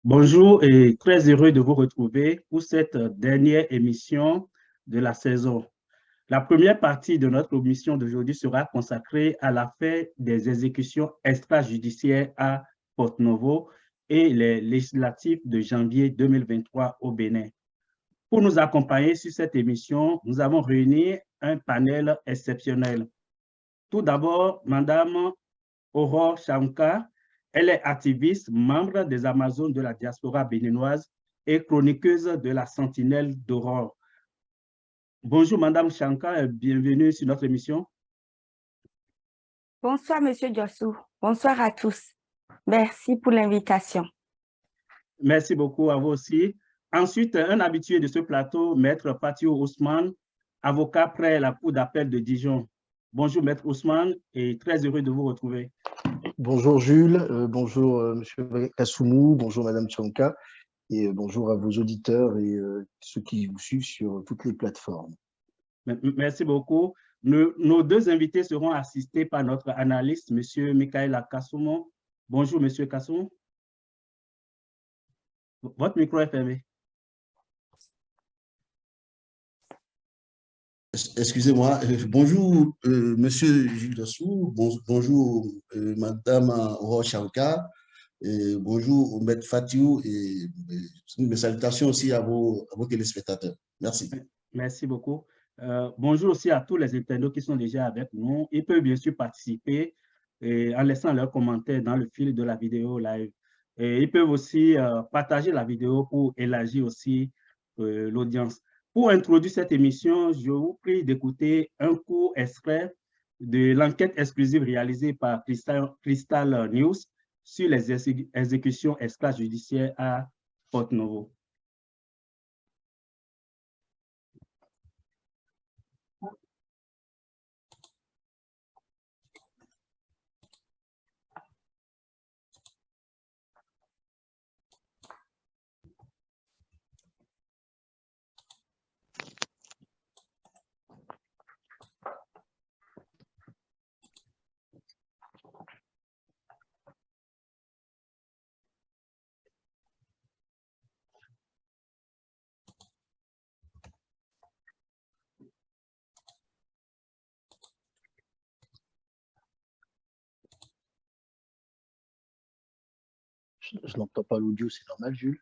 Bonjour et très heureux de vous retrouver pour cette dernière émission de la saison. La première partie de notre émission d'aujourd'hui sera consacrée à l'affaire des exécutions extrajudiciaires à Porto-Novo et les législatives de janvier 2023 au Bénin. Pour nous accompagner sur cette émission, nous avons réuni un panel exceptionnel. Tout d'abord, Madame Aurore Shankar. Elle est activiste, membre des Amazones de la diaspora béninoise et chroniqueuse de la Sentinelle d'Aurore. Bonjour Madame Shankar et bienvenue sur notre émission. Bonsoir Monsieur Diossou, bonsoir à tous. Merci pour l'invitation. Merci beaucoup à vous aussi. Ensuite, un habitué de ce plateau, Maître Fatio Ousmane, avocat près la Cour d'appel de Dijon. Bonjour Maître Ousmane et très heureux de vous retrouver. Bonjour Jules, bonjour Monsieur Kassoumou, bonjour Madame Tchonka et bonjour à vos auditeurs et ceux qui vous suivent sur toutes les plateformes. Merci beaucoup. Nos deux invités seront assistés par notre analyste, Monsieur Michael Kassoumou. Bonjour Monsieur Kassoumou. Votre micro est fermé. Excusez-moi. Bonjour, Monsieur Jules Dassou. Bonjour, Madame Aurore Shankar. Bonjour, Maître Fatiou. Et mes salutations aussi à vos téléspectateurs. Merci. Merci beaucoup. Bonjour aussi à tous les internautes qui sont déjà avec nous. Ils peuvent bien sûr participer en laissant leurs commentaires dans le fil de la vidéo live. Et ils peuvent aussi partager la vidéo pour élargir aussi l'audience. Pour introduire cette émission, je vous prie d'écouter un court extrait de l'enquête exclusive réalisée par Crystal News sur les exécutions extrajudiciaires à Porto-Novo. Je n'entends pas l'audio, c'est normal, Jules?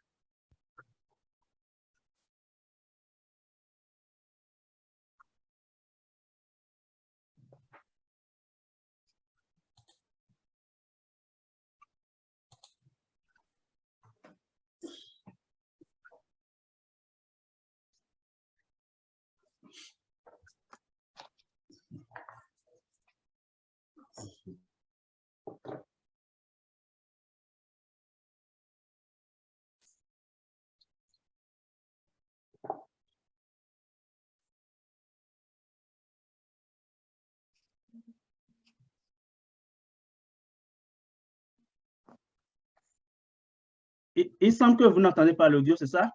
Il semble que vous n'entendez pas l'audio, c'est ça?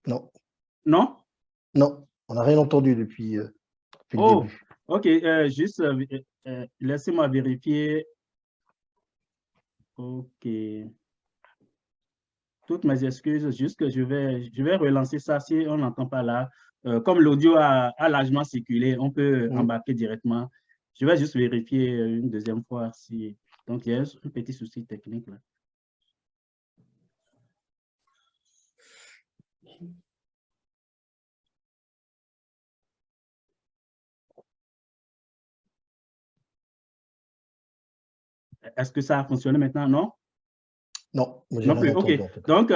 Non. Non? Non, on n'a rien entendu depuis le début. Ok, juste laissez-moi vérifier. Ok. Toutes mes excuses, juste que je vais relancer ça si on n'entend pas là. Comme l'audio a largement circulé, on peut embarquer directement. Je vais juste vérifier une deuxième fois si. Donc, il y a un petit souci technique là. Est-ce que ça a fonctionné maintenant? Non? Non, non plus. OK. Donc,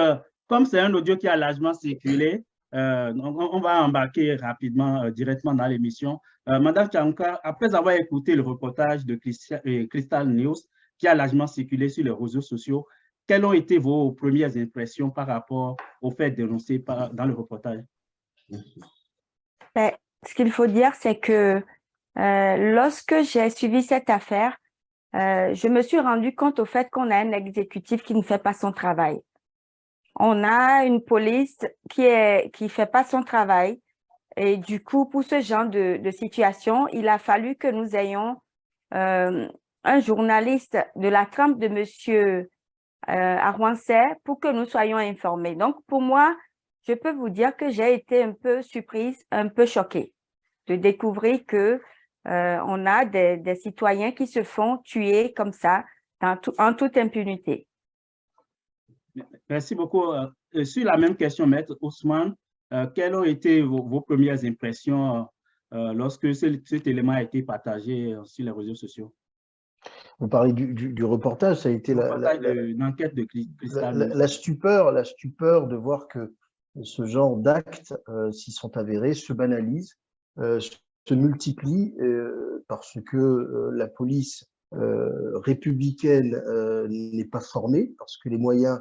comme c'est un audio qui a largement circulé, on va embarquer rapidement, directement dans l'émission. Madame Tchanka, après avoir écouté le reportage de Crystal News qui a largement circulé sur les réseaux sociaux, quelles ont été vos premières impressions par rapport aux faits dénoncés dans le reportage? Ben, ce qu'il faut dire, c'est que lorsque j'ai suivi cette affaire, je me suis rendu compte au fait qu'on a un exécutif qui ne fait pas son travail. On a une police qui fait pas son travail. Et du coup, pour ce genre de situation, il a fallu que nous ayons un journaliste de la trempe de Monsieur à Rouen-Sey pour que nous soyons informés. Donc, pour moi, je peux vous dire que j'ai été un peu surprise, un peu choquée de découvrir que on a des citoyens qui se font tuer comme ça en toute impunité. Merci beaucoup. Sur la même question, Maître Ousmane, quelles ont été vos premières impressions lorsque cet élément a été partagé sur les réseaux sociaux? Vous parlez du reportage, ça a été une enquête de Cristal. la stupeur de voir que ce genre d'actes, s'ils sont avérés, se banalisent, se multiplient parce que la police républicaine n'est pas formée, parce que les moyens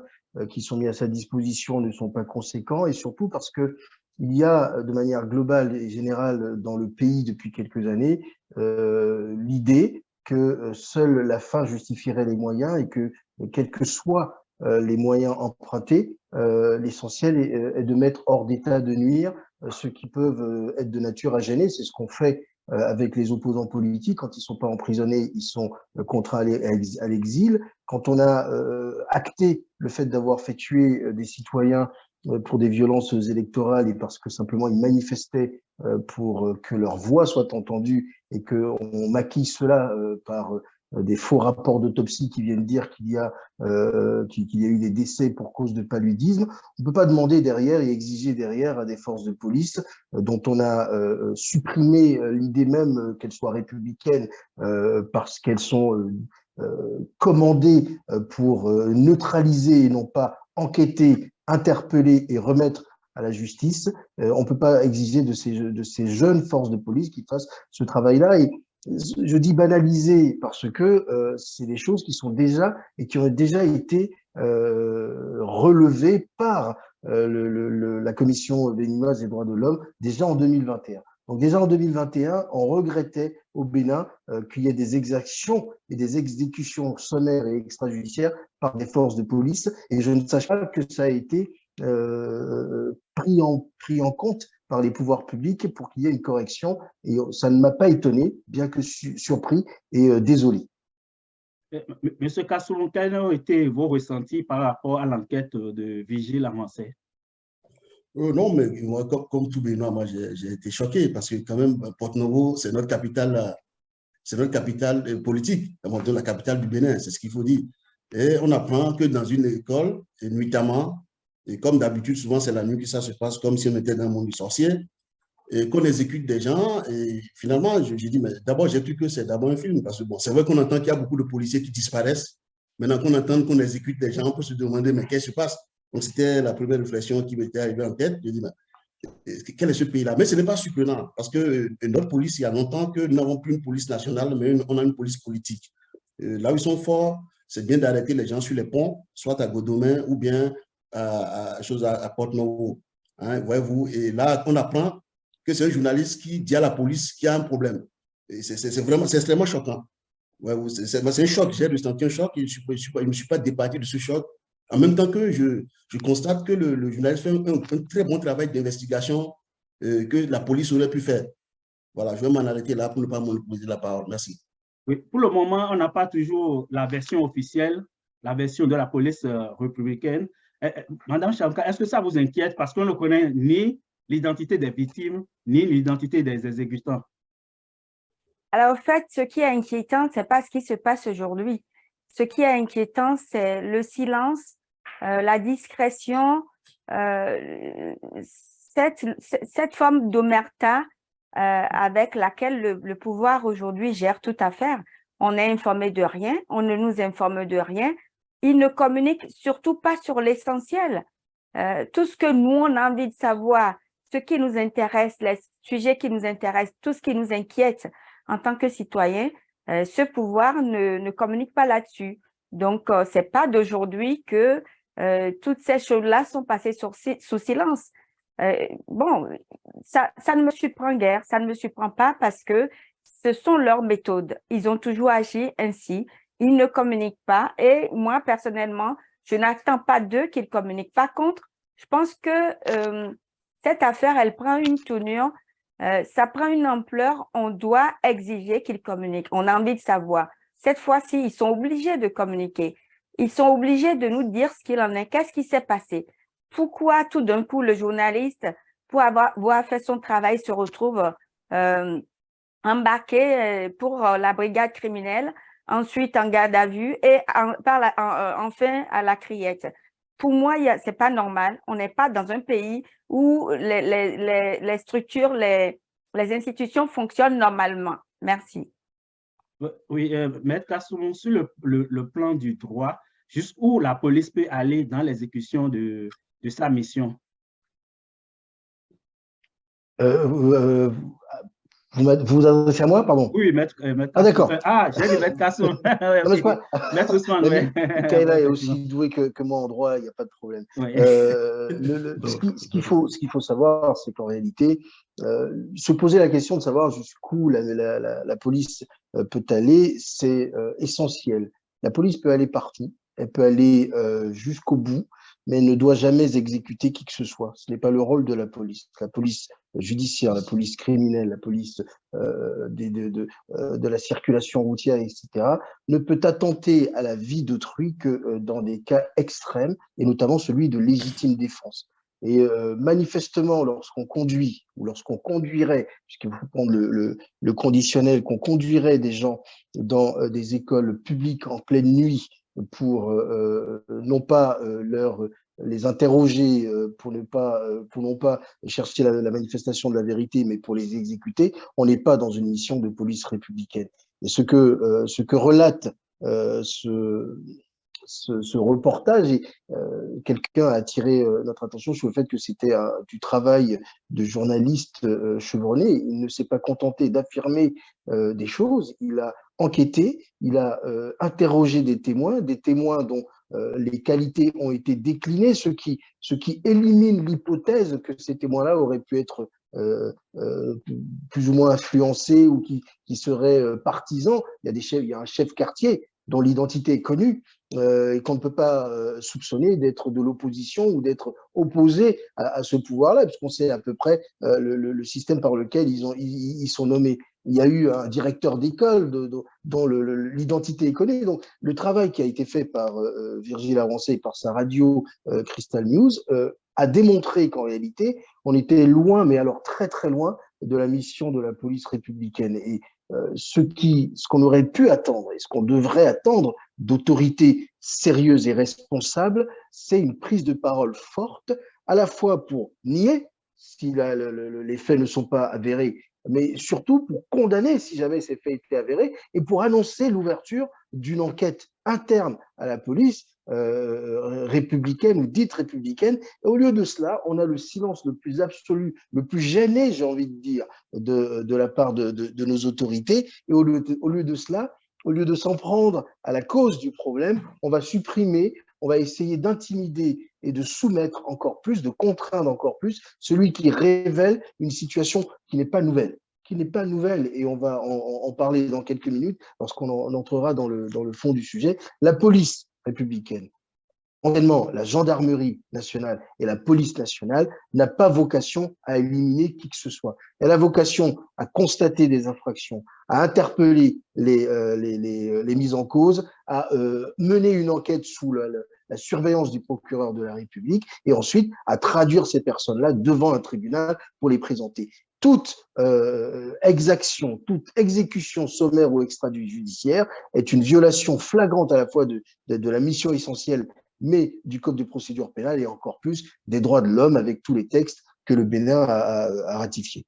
qui sont mis à sa disposition ne sont pas conséquents, et surtout parce que il y a de manière globale et générale dans le pays depuis quelques années l'idée que seule la fin justifierait les moyens et que, quels que soient les moyens empruntés, l'essentiel est de mettre hors d'état de nuire ceux qui peuvent être de nature à gêner. C'est ce qu'on fait avec les opposants politiques. Quand ils ne sont pas emprisonnés, ils sont contraints à l'exil. Quand on a acté le fait d'avoir fait tuer des citoyens pour des violences électorales et parce que simplement ils manifestaient pour que leur voix soit entendue et qu'on maquille cela par des faux rapports d'autopsie qui viennent dire qu'il y a eu des décès pour cause de paludisme. On ne peut pas demander derrière et exiger derrière à des forces de police dont on a supprimé l'idée même qu'elles soient républicaines parce qu'elles sont commandées pour neutraliser et non pas enquêter, interpeller et remettre à la justice. On ne peut pas exiger de ces jeunes forces de police qui fassent ce travail-là. Et je dis banaliser parce que c'est des choses qui sont déjà et qui ont déjà été relevées par la Commission béninoise des droits de l'homme déjà en 2021. Donc déjà en 2021, on regrettait au Bénin qu'il y ait des exactions et des exécutions sommaires et extrajudiciaires par des forces de police. Et je ne sache pas que ça a été pris en compte par les pouvoirs publics pour qu'il y ait une correction. Et ça ne m'a pas étonné, bien que surpris et désolé. Monsieur Kassoulou, quels ont été vos ressentis par rapport à l'enquête de Vigile à Rouen-Sey? Non, mais moi, comme tout Bénin, moi, j'ai été choqué parce que quand même, Porto-Novo, c'est notre capitale politique, de la capitale du Bénin, c'est ce qu'il faut dire. Et on apprend que dans une école, et nuitamment, et comme d'habitude, souvent c'est la nuit que ça se passe, comme si on était dans le monde du sorcier, et qu'on exécute des gens. Et finalement, j'ai dit, mais d'abord, j'ai cru que c'est d'abord un film, parce que bon, c'est vrai qu'on entend qu'il y a beaucoup de policiers qui disparaissent. Maintenant qu'on entend qu'on exécute des gens, on peut se demander, mais qu'est-ce qui se passe? Donc, c'était la première réflexion qui m'était arrivée en tête. Je dis, mais quel est ce pays-là? Mais ce n'est pas surprenant, parce que notre police, il y a longtemps que nous n'avons plus une police nationale, mais on a une police politique. Là où ils sont forts, c'est bien d'arrêter les gens sur les ponts, soit à Godomain ou bien à Porto-Novo. Hein, voyez-vous, et là, on apprend que c'est un journaliste qui dit à la police qu'il y a un problème. C'est vraiment, c'est extrêmement choquant. Ouais, c'est un choc, j'ai ressenti un choc et je ne me suis pas débattu de ce choc. En même temps que je constate que le journaliste fait un très bon travail d'investigation que la police aurait pu faire. Voilà, je vais m'en arrêter là pour ne pas monopoliser la parole. Merci. Oui, pour le moment, on n'a pas toujours la version officielle, la version de la police républicaine. Madame Chamka, est-ce que ça vous inquiète parce qu'on ne connaît ni l'identité des victimes, ni l'identité des exécutants? Alors, en fait, ce qui est inquiétant, ce n'est pas ce qui se passe aujourd'hui. Ce qui est inquiétant, c'est le silence, la discrétion, cette forme d'omerta avec laquelle le pouvoir aujourd'hui gère toute affaire. On n'est informé de rien, on ne nous informe de rien. Ils ne communiquent surtout pas sur l'essentiel. Tout ce que nous, on a envie de savoir, ce qui nous intéresse, les sujets qui nous intéressent, tout ce qui nous inquiète en tant que citoyen, ce pouvoir ne communique pas là-dessus. Donc, ce n'est pas d'aujourd'hui que toutes ces choses-là sont passées sous silence. Bon, ça ne me surprend guère, ça ne me surprend pas parce que ce sont leurs méthodes. Ils ont toujours agi ainsi. Ils ne communiquent pas et moi, personnellement, je n'attends pas d'eux qu'ils ne communiquent. Par contre, je pense que cette affaire, elle prend une tournure, ça prend une ampleur, on doit exiger qu'ils communiquent. On a envie de savoir. Cette fois-ci, ils sont obligés de communiquer. ils sont obligés de nous dire ce qu'il en est. Qu'est-ce qui s'est passé? Pourquoi tout d'un coup le journaliste, pour avoir fait son travail, se retrouve embarqué pour la brigade criminelle, ensuite en garde à vue et enfin à la criette? Pour moi, c'est pas normal. On n'est pas dans un pays où les structures, les institutions fonctionnent normalement. Merci. Oui, Maître Kassoum, sur le plan du droit, jusqu'où la police peut aller dans l'exécution de sa mission? Vous vous adressez à moi, pardon? Oui, Maître Ah, Kassoum. d'accord. Ah, j'ai dit Maître Kassoum. Ouais, Non, mais c'est ok. pas... Maître Ousmane, oui. Michaela est aussi douée que moi en droit, il n'y a pas de problème. Oui. Ce qu'il faut savoir, c'est qu'en réalité, se poser la question de savoir jusqu'où la police peut aller, c'est essentiel. La police peut aller partout, elle peut aller jusqu'au bout, mais elle ne doit jamais exécuter qui que ce soit. Ce n'est pas le rôle de la police. La police judiciaire, la police criminelle, la police de la circulation routière, etc., ne peut attenter à la vie d'autrui que dans des cas extrêmes, et notamment celui de légitime défense. Et manifestement, lorsqu'on conduit, ou lorsqu'on conduirait, puisqu'il faut prendre le conditionnel, qu'on conduirait des gens dans des écoles publiques en pleine nuit pour non pas les interroger pour non pas chercher la manifestation de la vérité, mais pour les exécuter, on n'est pas dans une mission de police républicaine. Et ce que relate ce reportage, et quelqu'un a attiré notre attention sur le fait que c'était du travail de journaliste chevronné. Il ne s'est pas contenté d'affirmer des choses, il a enquêté, il a interrogé des témoins dont les qualités ont été déclinées, ce qui élimine l'hypothèse que ces témoins-là auraient pu être plus ou moins influencés ou qui seraient partisans. Il y a un chef quartier dont l'identité est connue et qu'on ne peut pas soupçonner d'être de l'opposition ou d'être opposé à ce pouvoir-là, puisqu'on sait à peu près le système par lequel ils sont nommés. Il y a eu un directeur d'école dont l'identité est connue. Donc, le travail qui a été fait par Virgile Avancé et par sa radio Crystal News a démontré qu'en réalité, on était loin, mais alors très très loin, de la mission de la police républicaine. Et ce qu'on aurait pu attendre et ce qu'on devrait attendre d'autorités sérieuses et responsables, c'est une prise de parole forte, à la fois pour nier si les faits ne sont pas avérés, mais surtout pour condamner si jamais ces faits étaient avérés et pour annoncer l'ouverture d'une enquête interne à la police républicaine ou dite républicaine. Et au lieu de cela, on a le silence le plus absolu, le plus gêné, j'ai envie de dire, de la part de nos autorités. Et au lieu de cela, au lieu de s'en prendre à la cause du problème, on va supprimer, on va essayer d'intimider et de soumettre encore plus, de contraindre encore plus celui qui révèle une situation qui n'est pas nouvelle. Et on va en parler dans quelques minutes lorsqu'on entrera dans le fond du sujet. La police républicaine, anciennement la gendarmerie nationale et la police nationale, n'a pas vocation à éliminer qui que ce soit. Elle a vocation à constater des infractions, à interpeller les mises en cause, à mener une enquête sous la surveillance du procureur de la République et ensuite à traduire ces personnes-là devant un tribunal pour les présenter. Toute exaction, toute exécution sommaire ou extrajudiciaire est une violation flagrante à la fois de la mission essentielle, mais du Code de procédure pénale et encore plus des droits de l'homme avec tous les textes que le Bénin a ratifiés.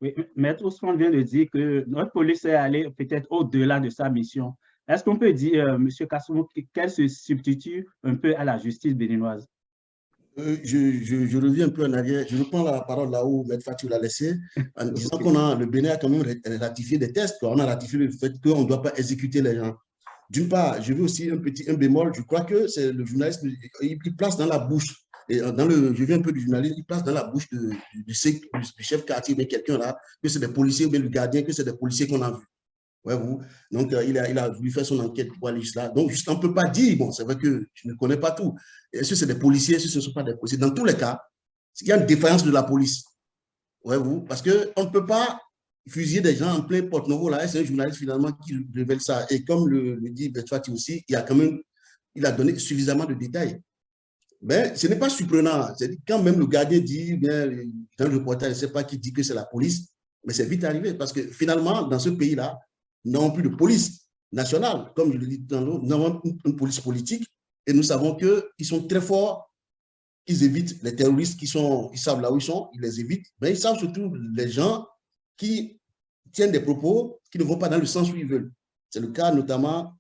Oui, Maître Ousmane vient de dire que notre police est allée peut-être au-delà de sa mission. Est-ce qu'on peut dire, M. Kassoum, qu'elle se substitue un peu à la justice béninoise? Je reviens un peu en arrière. Je reprends la parole là où Maître Fatou l'a laissé, en disant le Bénin a quand même ratifié des tests. On a ratifié le fait qu'on ne doit pas exécuter les gens. D'une part, je veux aussi un bémol. Je crois que c'est le journaliste, il place dans la bouche, et je viens un peu du journaliste, il place dans la bouche du chef quartier, mais quelqu'un là, que c'est des policiers ou bien le gardien, que c'est des policiers qu'on a vus. Ouais, vous. Donc, il a voulu faire son enquête pour aller jusque là. Donc, juste, on ne peut pas dire, bon, c'est vrai que je ne connais pas tout. Est-ce que c'est des policiers, est-ce que ce ne sont pas des policiers? Dans tous les cas, il y a une défaillance de la police. Ouais, vous. Parce qu'on ne peut pas fusiller des gens en plein Porte-Novo, là, c'est un journaliste finalement qui révèle ça. Et comme le dit Bertrand aussi, il y a quand même il a donné suffisamment de détails. Mais ce n'est pas surprenant. Quand même le gardien dit, bien, dans le reportage, je ne sais pas qui dit que c'est la police, mais c'est vite arrivé parce que finalement, dans ce pays-là, nous n'avons plus de police nationale. Comme je le dis, nous avons une police politique et nous savons qu'ils sont très forts, qu'ils évitent les terroristes ils savent là où ils sont, ils les évitent, mais ils savent surtout les gens qui tiennent des propos qui ne vont pas dans le sens où ils veulent. C'est le cas notamment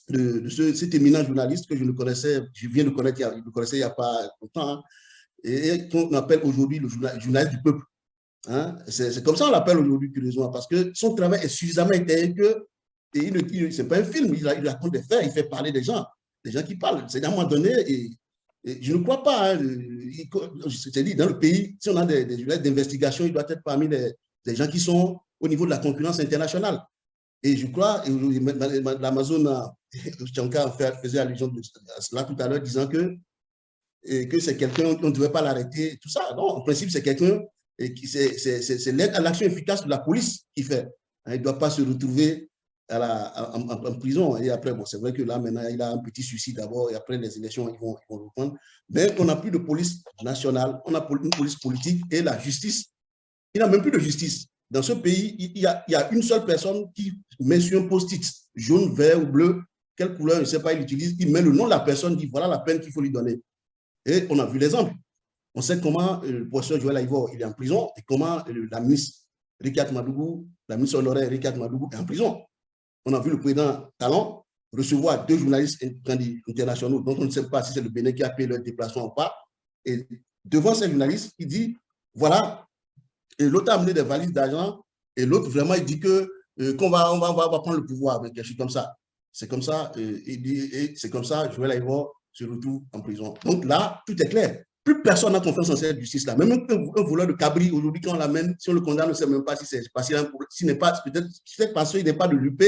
de cet éminent journaliste que je viens de connaître, je le connaissais il n'y a pas longtemps, hein, et qu'on appelle aujourd'hui le journaliste du peuple. Hein. C'est comme ça qu'on l'appelle aujourd'hui, curieusement, parce que son travail est suffisamment intéressant que, et c'est pas un film, il raconte des faits, il fait parler des gens qui parlent. C'est à un moment donné, et je ne crois pas, hein, je t'ai dit, dans le pays, si on a des journalistes d'investigation, il doit être parmi des gens qui sont au niveau de la concurrence internationale. Et je crois, l'Amazon, Tchankar faisait allusion à cela tout à l'heure, disant que c'est quelqu'un, on ne devait pas l'arrêter, tout ça. Non, en principe, c'est quelqu'un, c'est l'aide à l'action efficace de la police qui fait. Il ne doit pas se retrouver en prison. Et après, bon, c'est vrai que là, maintenant, il a un petit souci d'abord, et après les élections, ils vont reprendre. Mais on n'a plus de police nationale, on a une police politique et la justice. Il n'y a même plus de justice. Dans ce pays, il y a une seule personne qui met sur un post-it, jaune, vert ou bleu, quelle couleur, je ne sais pas, il utilise, il met le nom de la personne, dit voilà la peine qu'il faut lui donner. Et on a vu l'exemple. On sait comment le professeur Joël Aïvo, il est en prison, et comment la ministre Rikat Madougou, la ministre honoraire Rikat Madougou est en prison. On a vu le président Talon recevoir 2 journalistes internationaux dont on ne sait pas si c'est le Bénin qui a payé leur déplacement ou pas. Et devant ces journalistes, il dit, voilà, et l'autre a amené des valises d'argent, et l'autre, vraiment, il dit qu'on va prendre le pouvoir avec quelque chose comme ça. C'est comme ça, c'est comme ça, Joël Aïvo se retrouve en prison. Donc là, tout est clair. Plus personne n'a confiance en cette justice-là. Même un voleur de cabri, aujourd'hui, quand on l'amène, si on le condamne, on ne sait même pas si c'est parce qu'il n'est pas, peut-être parce qu'il n'est pas de l'UP,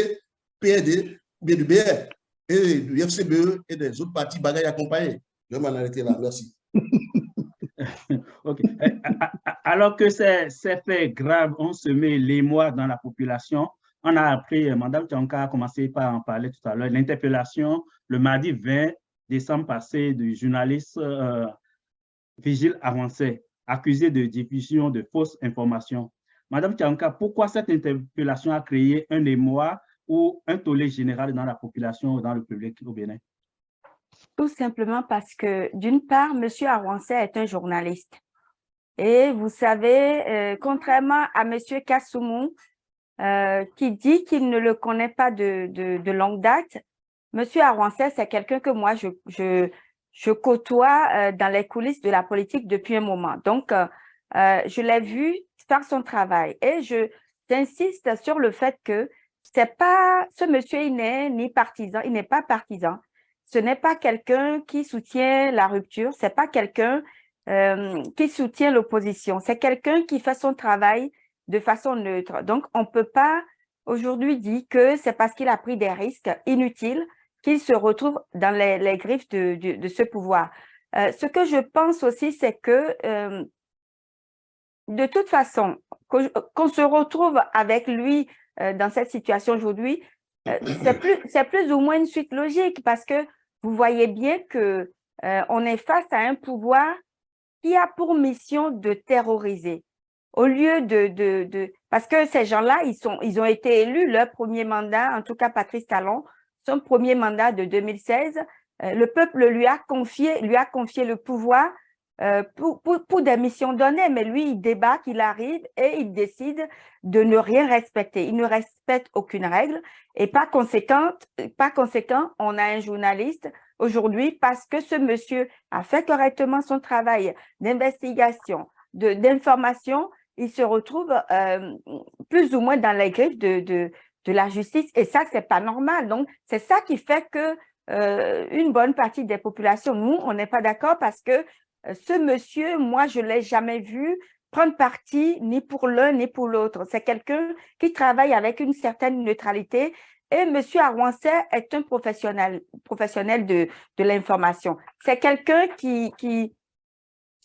PRD, ou bien du BR, et du FCBE et des autres partis bagailles accompagnés. Je vais m'en arrêter là. Merci. Okay. Alors que ces faits graves ont semé l'émoi dans la population, on a appris, Mme Tchankar a commencé par en parler tout à l'heure, l'interpellation le mardi 20 décembre passé du journaliste Vigile Avancé, accusé de diffusion de fausses informations. Mme Tchankar, pourquoi cette interpellation a créé un émoi ou un tollé général dans la population ou dans le public au Bénin? Tout simplement parce que, d'une part, M. Awansé est un journaliste. Et vous savez, contrairement à M. Kassoumou, qui dit qu'il ne le connaît pas de longue date, M. Awansé, c'est quelqu'un que moi, je côtoie dans les coulisses de la politique depuis un moment. Donc, je l'ai vu faire son travail. Et j'insiste sur le fait que c'est pas, ce monsieur, il n'est ni partisan, il n'est pas partisan. Ce n'est pas quelqu'un qui soutient la rupture, c'est pas quelqu'un qui soutient l'opposition. C'est quelqu'un qui fait son travail de façon neutre. Donc, on ne peut pas aujourd'hui dire que c'est parce qu'il a pris des risques inutiles qu'il se retrouve dans les griffes de ce pouvoir. Ce que je pense aussi, c'est que de toute façon, qu'on se retrouve avec lui dans cette situation aujourd'hui, c'est plus ou moins une suite logique parce que vous voyez bien que on est face à un pouvoir qui a pour mission de terroriser. Au lieu parce que ces gens-là, ils ont été élus, leur premier mandat, en tout cas Patrice Talon, son premier mandat de 2016, le peuple lui a confié le pouvoir pour des missions données, mais lui, il débarque, il arrive et il décide de ne rien respecter. Il ne respecte aucune règle et par conséquent, on a un journaliste aujourd'hui parce que ce monsieur a fait correctement son travail d'investigation, d'information, il se retrouve plus ou moins dans les griffes de la justice et ça, c'est pas normal. Donc, c'est ça qui fait que une bonne partie des populations, nous, on n'est pas d'accord parce que ce monsieur, moi, je ne l'ai jamais vu prendre parti ni pour l'un ni pour l'autre. C'est quelqu'un qui travaille avec une certaine neutralité et M. Awansé est un professionnel de l'information. C'est quelqu'un qui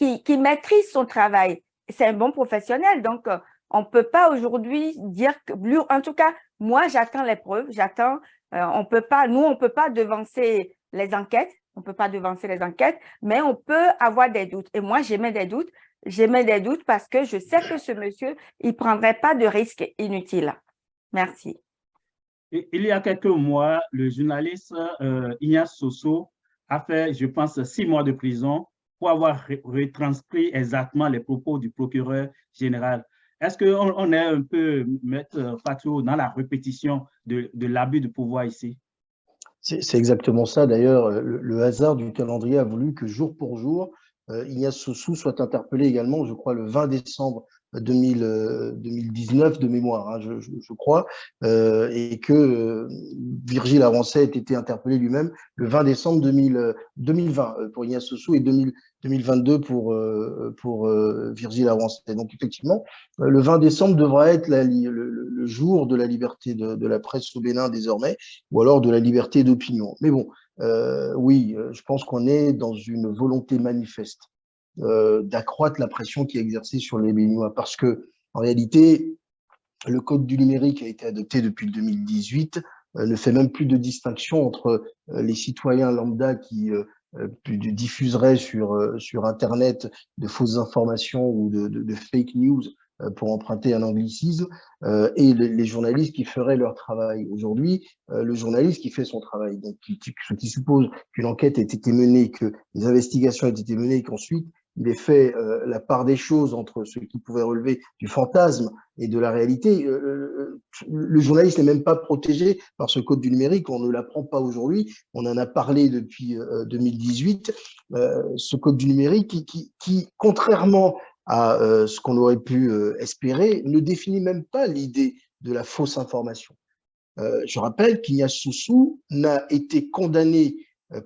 maîtrise son travail. C'est un bon professionnel. Donc, on ne peut pas aujourd'hui dire que, en tout cas, moi, j'attends les preuves, nous, on ne peut pas devancer les enquêtes, on ne peut pas devancer les enquêtes, mais on peut avoir des doutes. Et moi, j'émets des doutes parce que je sais que ce monsieur, il ne prendrait pas de risques inutiles. Merci. Il y a quelques mois, le journaliste Ignace Sosso a fait, je pense, 6 mois de prison pour avoir retranscrit exactement les propos du procureur général. Est-ce qu'on est un peu, Maître Fatou, dans la répétition de l'abus de pouvoir ici? C'est exactement ça. D'ailleurs, le hasard du calendrier a voulu que jour pour jour, Ignace Sossou soit interpellé également, je crois, le 20 décembre 2019 de mémoire, hein, je crois, et que Virgile Arancet ait été interpellé lui-même le 20 décembre 2020 pour Ignace Sossou et 2022 pour Virgile Arancet. Donc effectivement, le 20 décembre devra être le jour de la liberté de la presse au Bénin désormais, ou alors de la liberté d'opinion. Mais bon, oui, je pense qu'on est dans une volonté manifeste d'accroître la pression qui est exercée sur les Béninois, parce que en réalité, le code du numérique a été adopté depuis 2018, ne fait même plus de distinction entre les citoyens lambda qui diffuseraient sur Internet de fausses informations ou de fake news, pour emprunter un anglicisme, et les journalistes qui feraient leur travail. Aujourd'hui, le journaliste qui fait son travail, donc ce qui suppose qu'une enquête ait été menée, que les investigations aient été menées, qu'ensuite il est fait la part des choses entre ce qui pouvait relever du fantasme et de la réalité. Le journaliste n'est même pas protégé par ce code du numérique, on ne l'apprend pas aujourd'hui, on en a parlé depuis 2018, ce code du numérique qui contrairement à ce qu'on aurait pu espérer, ne définit même pas l'idée de la fausse information. Je rappelle qu'Ignace Sossou n'a été condamné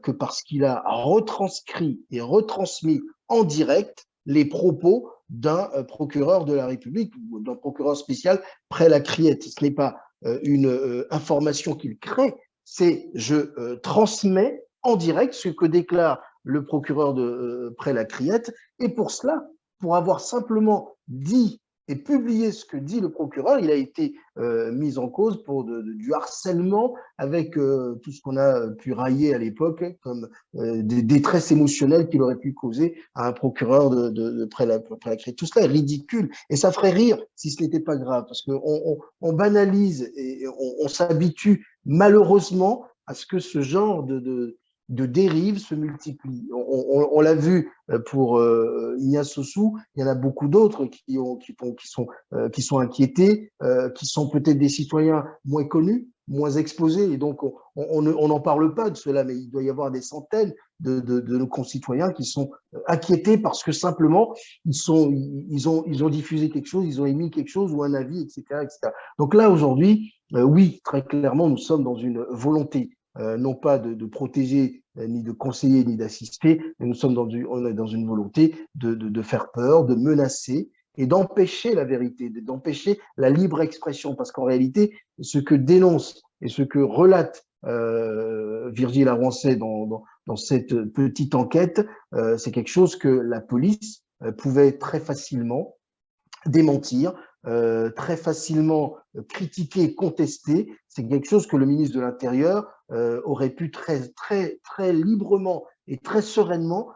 que parce qu'il a retranscrit et retransmis en direct les propos d'un procureur de la République ou d'un procureur spécial près la Criette. Ce n'est pas une information qu'il crée, c'est je transmets en direct ce que déclare le procureur de près la Criette, et pour cela, pour avoir simplement dit et publié ce que dit le procureur, il a été mis en cause pour du harcèlement avec tout ce qu'on a pu railler à l'époque comme des détresses émotionnelles qu'il aurait pu causer à un procureur de près la Criette. Tout cela est ridicule et ça ferait rire si ce n'était pas grave, parce qu'on banalise et on s'habitue malheureusement à ce que ce genre de dérives se multiplient. On l'a vu pour Ignace Sossou, il y en a beaucoup d'autres qui sont inquiétés, qui sont peut-être des citoyens moins connus, moins exposés, et donc on n'en parle pas de cela, mais il doit y avoir des centaines de nos concitoyens qui sont inquiétés parce que simplement ils ont diffusé quelque chose, ils ont émis quelque chose ou un avis, etc., etc. Donc là aujourd'hui, oui, très clairement, nous sommes dans une volonté non pas de protéger, ni de conseiller, ni d'assister, mais nous sommes on est dans une volonté de faire peur, de menacer et d'empêcher la vérité, d'empêcher la libre expression. Parce qu'en réalité, ce que dénonce et ce que relate Virgile Arancet dans cette petite enquête, c'est quelque chose que la police pouvait très facilement démentir, très facilement critiquer, contester. C'est quelque chose que le ministre de l'Intérieur aurait pu très librement et très sereinement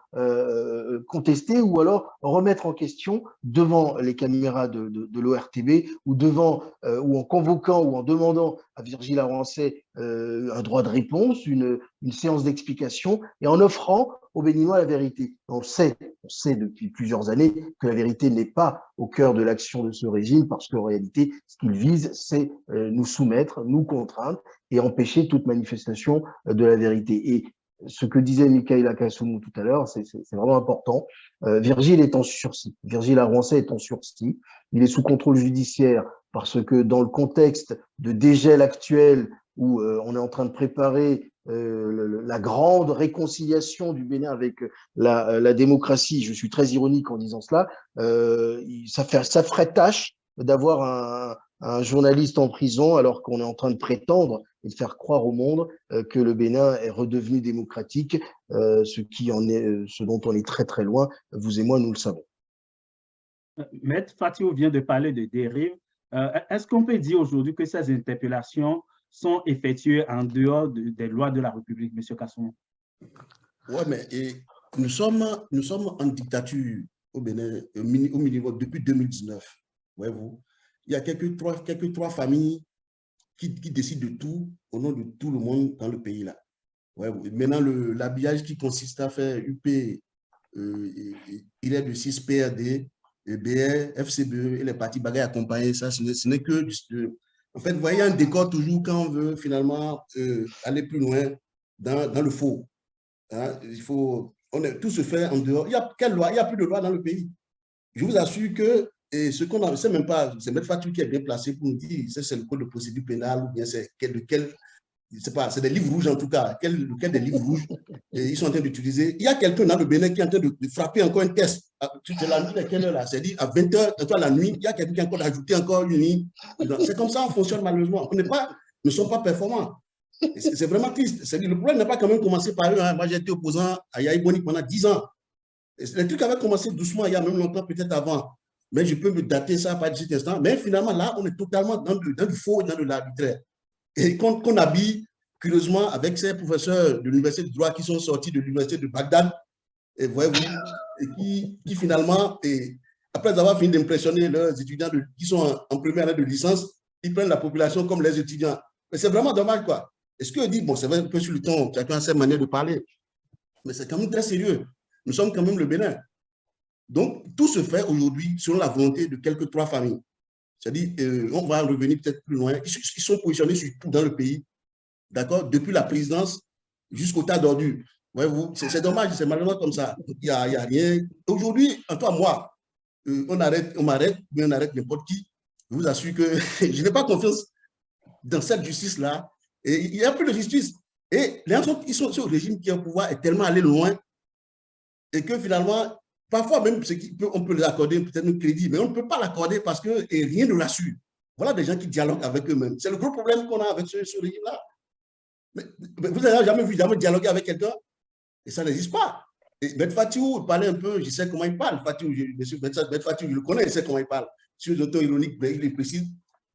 contester ou alors remettre en question devant les caméras de l'ORTB ou ou en convoquant ou en demandant à Virgile Arancet un droit de réponse, une séance d'explication et en offrant aux Béninois la vérité. On sait depuis plusieurs années que la vérité n'est pas au cœur de l'action de ce régime parce qu'en réalité, ce qu'il vise, c'est nous soumettre, nous contraindre et empêcher toute manifestation de la vérité. Et ce que disait Michaela Kassoumou tout à l'heure, c'est vraiment important. Virgile est en sursis. Virgile Arancet est en sursis. Il est sous contrôle judiciaire parce que dans le contexte de dégel actuel où on est en train de préparer la grande réconciliation du Bénin avec la démocratie, je suis très ironique en disant cela, ça ferait tâche d'avoir un journaliste en prison alors qu'on est en train de prétendre et de faire croire au monde que le Bénin est redevenu démocratique, ce dont on est très très loin, vous et moi nous le savons. Maître Fatou vient de parler de dérive. Est-ce qu'on peut dire aujourd'hui que ces interpellations sont effectuées en dehors des lois de la République, M. Kassoumou? Oui, mais nous sommes en dictature au Bénin au minimum depuis 2019. Voyez-vous, il y a quelques trois familles qui décident de tout au nom de tout le monde dans le pays là. Ouais, maintenant, l'habillage qui consiste à faire UP, il est de 6 PRD, BR, FCBE et les partis bagailles accompagnés. Ça, ce n'est que en fait, vous voyez un décor toujours quand on veut finalement aller plus loin dans le faux. Hein, tout se fait en dehors. Il y a quelle loi? Il n'y a plus de loi dans le pays. Je vous assure que ce qu'on a, c'est même pas, c'est M. Fatou qui est bien placé pour nous dire, c'est le code de procédure pénale ou bien c'est de quel. C'est des livres rouges en tout cas. Lequel des livres rouges ils sont en train d'utiliser. Il y a quelqu'un dans le Bénin qui est en train de frapper encore un test. De la nuit, à quelle heure là? C'est-à-dire à 20h, la nuit, il y a quelqu'un qui a encore ajouté encore une ligne. C'est comme ça on fonctionne malheureusement. On ne sommes pas performants. C'est vraiment triste. Le problème n'a pas quand même commencé par eux. Hein. Moi, j'ai été opposant à Yahi Boni pendant 10 ans. Les trucs avaient commencé doucement, il y a même longtemps, peut-être avant. Mais je peux me dater ça à partir de cet instant. Mais finalement, là, on est totalement dans du faux et dans de l'arbitraire. Et qu'on habille curieusement avec ces professeurs de l'université de droit qui sont sortis de l'université de Bagdad, et voyez-vous, et qui finalement, après avoir fini d'impressionner leurs étudiants qui sont en première année de licence, ils prennent la population comme les étudiants. Mais c'est vraiment dommage, quoi. Est-ce que dit, bon, c'est vrai un peu sur le ton, chacun a sa manière de parler, mais c'est quand même très sérieux. Nous sommes quand même le Bénin. Donc, tout se fait aujourd'hui selon la volonté de quelques trois familles. C'est-à-dire, on va revenir peut-être plus loin. Ils sont positionnés sur tout dans le pays, d'accord, depuis la présidence jusqu'au tas d'ordures. Voyez-vous, c'est dommage, c'est malheureusement comme ça. Il n'y a rien. Aujourd'hui, en toi, moi, on m'arrête, mais on arrête n'importe qui. Je vous assure que je n'ai pas confiance dans cette justice-là. Et il n'y a plus de justice. Et les gens, ils sont sur le régime qui a le pouvoir est tellement allé loin et que finalement, parfois même, on peut les accorder peut-être un crédit, mais on ne peut pas l'accorder parce que rien ne l'assure. Voilà des gens qui dialoguent avec eux-mêmes. C'est le gros problème qu'on a avec ce régime-là. Mais vous n'avez jamais vu dialoguer avec quelqu'un et ça n'existe pas. Et Ben Fatiu parlait un peu, je sais comment il parle. Monsieur Ben Fatiu, je le connais, je sais comment il parle. Sur le ton ironique, il précise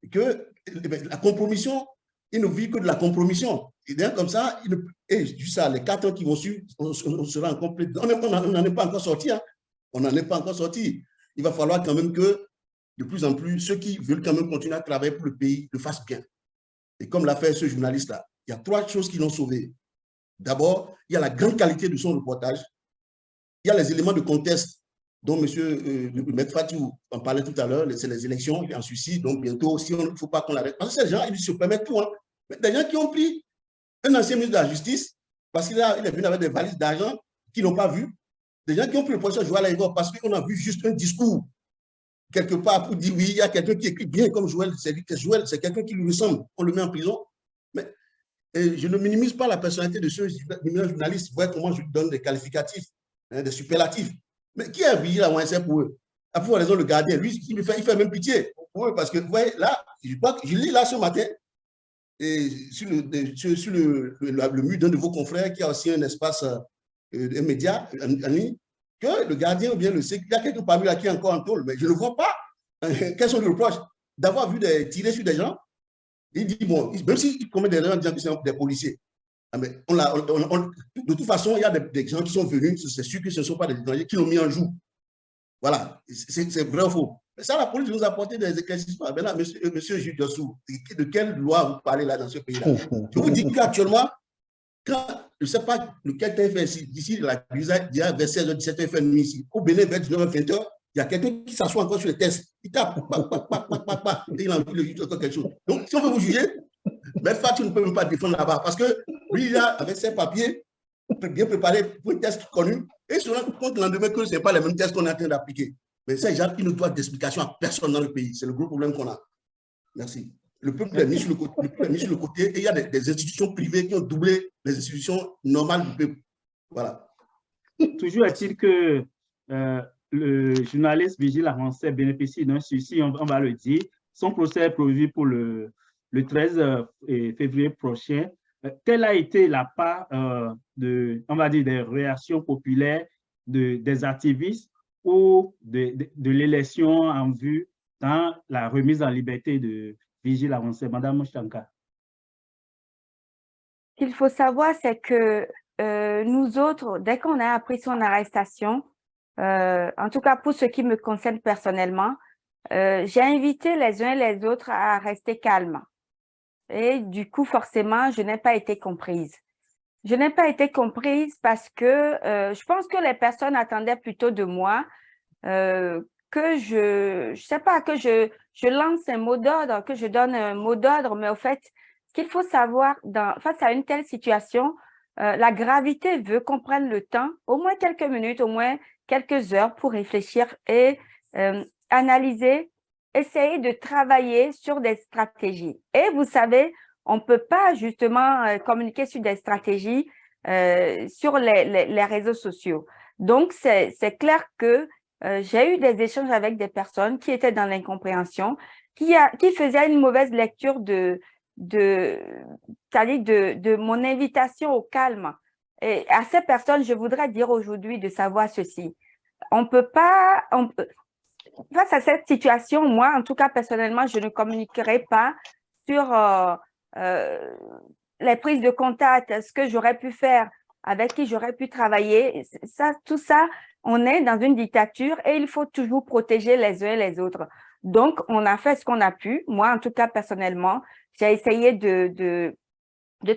que la compromission, il ne vit que de la compromission. Et bien comme ça, juste ça, les 4 ans qui vont suivre, on sera en complet. On n'en est pas encore sorti. Hein. On n'en est pas encore sorti. Il va falloir quand même que, de plus en plus, ceux qui veulent quand même continuer à travailler pour le pays le fassent bien. Et comme l'a fait ce journaliste-là, il y a 3 choses qui l'ont sauvé. D'abord, il y a la grande qualité de son reportage. Il y a les éléments de contexte dont M. Fatou en parlait tout à l'heure, c'est les élections, il est en suicide, donc bientôt, il ne faut pas qu'on l'arrête. Parce que ces gens, ils se permettent tout. Hein. Des gens qui ont pris un ancien ministre de la Justice, parce qu'il est venu avec des valises d'argent qu'ils n'ont pas vu. Des gens qui ont pris le professeur Joël Aïgor parce qu'on a vu juste un discours quelque part pour dire oui, il y a quelqu'un qui écrit bien comme Joël, c'est quelqu'un qui lui ressemble, on le met en prison. Mais je ne minimise pas la personnalité de ce journaliste. Vous voyez comment je lui donne des qualificatifs, hein, des superlatifs. Mais qui a visé la ONC pour eux? À pour raison, le gardien, lui, il fait même pitié pour eux parce que, vous voyez, là, je lis là ce matin, et sur le mur d'un de vos confrères qui a aussi un espace, un média en ligne, que le gardien ou bien le il y a quelqu'un parmi là qui est encore en tôle, mais je ne vois pas. Quels sont les reproches? D'avoir vu tirer sur des gens. Il dit, bon, même s'il commet des erreurs en disant que c'est des policiers, mais de toute façon, il y a des gens qui sont venus, c'est sûr que ce ne sont pas des étrangers, qui l'ont mis en joue. Voilà, c'est vrai ou faux. Mais ça, la police nous a apporté des éclaircissements. Ben là, monsieur Jules Dossou, de quelle loi vous parlez là dans ce pays-là? Je vous dis qu'actuellement, quand, je ne sais pas lequel temps il fait ici, d'ici la Grisade, il y a vers 16h, 17h, il fait nuit ici. Au Bénin, vers 19h, 20h, il y a quelqu'un qui s'assoit encore sur les tests. Il tape, et il a envie de juger encore quelque chose. Donc, si on veut vous juger, mais Fatou ne peut même pas défendre là-bas parce que lui, il a, avec ses papiers, bien préparé pour un test connu, et il se rend compte le lendemain que ce n'est pas les mêmes tests qu'on est en train d'appliquer. Mais ces gens, ils ne doivent d'explication à personne dans le pays. C'est le gros problème qu'on a. Merci. Le peuple est mis sur le côté et il y a des institutions privées qui ont doublé les institutions normales du peuple. Voilà. Toujours est-il que le journaliste Vigile Avancé bénéficie d'un sursis, on va le dire. Son procès est prévu pour le 13 février prochain. Quelle a été la part on va dire, des réactions populaires des activistes ou de l'élection en vue dans la remise en liberté de Vigile Avancé? Madame Mouchanka. Ce qu'il faut savoir, c'est que nous autres, dès qu'on a appris son arrestation, en tout cas pour ce qui me concerne personnellement, j'ai invité les uns et les autres à rester calmes. Et du coup, forcément, je n'ai pas été comprise. Je n'ai pas été comprise parce que je pense que les personnes attendaient plutôt de moi que je sais pas, que je lance un mot d'ordre, que je donne un mot d'ordre, mais au fait, ce qu'il faut savoir face à une telle situation, la gravité veut qu'on prenne le temps, au moins quelques minutes, au moins quelques heures pour réfléchir et analyser, essayer de travailler sur des stratégies. Et vous savez, on ne peut pas justement communiquer sur des stratégies sur les réseaux sociaux. Donc, c'est clair que j'ai eu des échanges avec des personnes qui étaient dans l'incompréhension, qui faisaient une mauvaise lecture de mon invitation au calme. Et à ces personnes, je voudrais dire aujourd'hui de savoir ceci. Face à cette situation, moi, en tout cas, personnellement, je ne communiquerai pas sur les prises de contact, ce que j'aurais pu faire, avec qui j'aurais pu travailler. Tout ça, on est dans une dictature et il faut toujours protéger les uns et les autres. Donc, on a fait ce qu'on a pu. Moi, en tout cas, personnellement, j'ai essayé de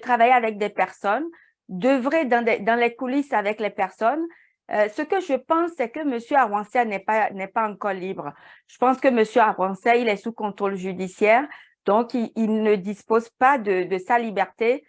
travailler avec des personnes, d'œuvrer dans les coulisses avec les personnes. Ce que je pense, c'est que M. Awansa n'est pas encore libre. Je pense que M. Awansa, il est sous contrôle judiciaire, donc il ne dispose pas de sa liberté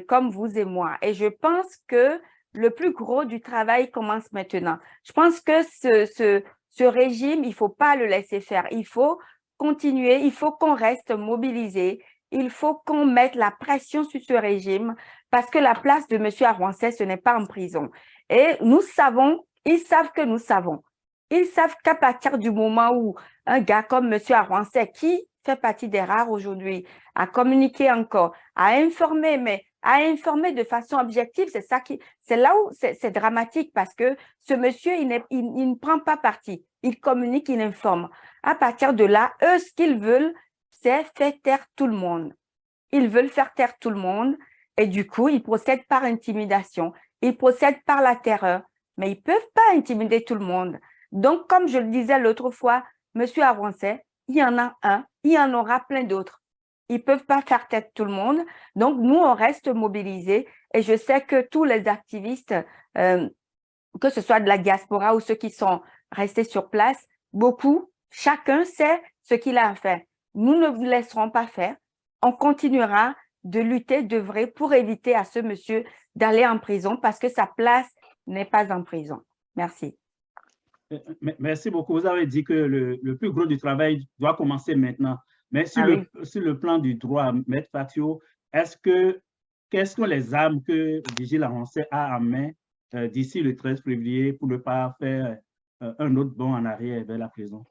comme vous et moi. Et je pense que le plus gros du travail commence maintenant. Je pense que ce régime, il ne faut pas le laisser faire. Il faut continuer, il faut qu'on reste mobilisé. Il faut qu'on mette la pression sur ce régime parce que la place de M. Awansa, ce n'est pas en prison. Et nous savons, ils savent que nous savons. Ils savent qu'à partir du moment où un gars comme M. Awansa, qui fait partie des rares aujourd'hui, a communiqué encore, a informé, mais a informé de façon objective, c'est là où c'est dramatique parce que ce monsieur, il ne prend pas parti. Il communique, il informe. À partir de là, eux, ce qu'ils veulent, c'est faire taire tout le monde. Ils veulent faire taire tout le monde et du coup, ils procèdent par intimidation. Ils procèdent par la terreur, mais ils ne peuvent pas intimider tout le monde. Donc, comme je le disais l'autre fois, M. Awansa, il y en a un, il y en aura plein d'autres. Ils ne peuvent pas faire taire tout le monde. Donc, nous, on reste mobilisés et je sais que tous les activistes, que ce soit de la diaspora ou ceux qui sont restés sur place, beaucoup, chacun sait ce qu'il a à faire. Nous ne vous laisserons pas faire. On continuera de lutter, d'œuvrer pour éviter à ce monsieur d'aller en prison parce que sa place n'est pas en prison. Merci. Merci beaucoup. Vous avez dit que le plus gros du travail doit commencer maintenant. Mais sur le plan du droit, Maître Fatio, quelles sont les armes que Virgile Awansa a en main d'ici le 13 février pour ne pas faire un autre bond en arrière vers la prison?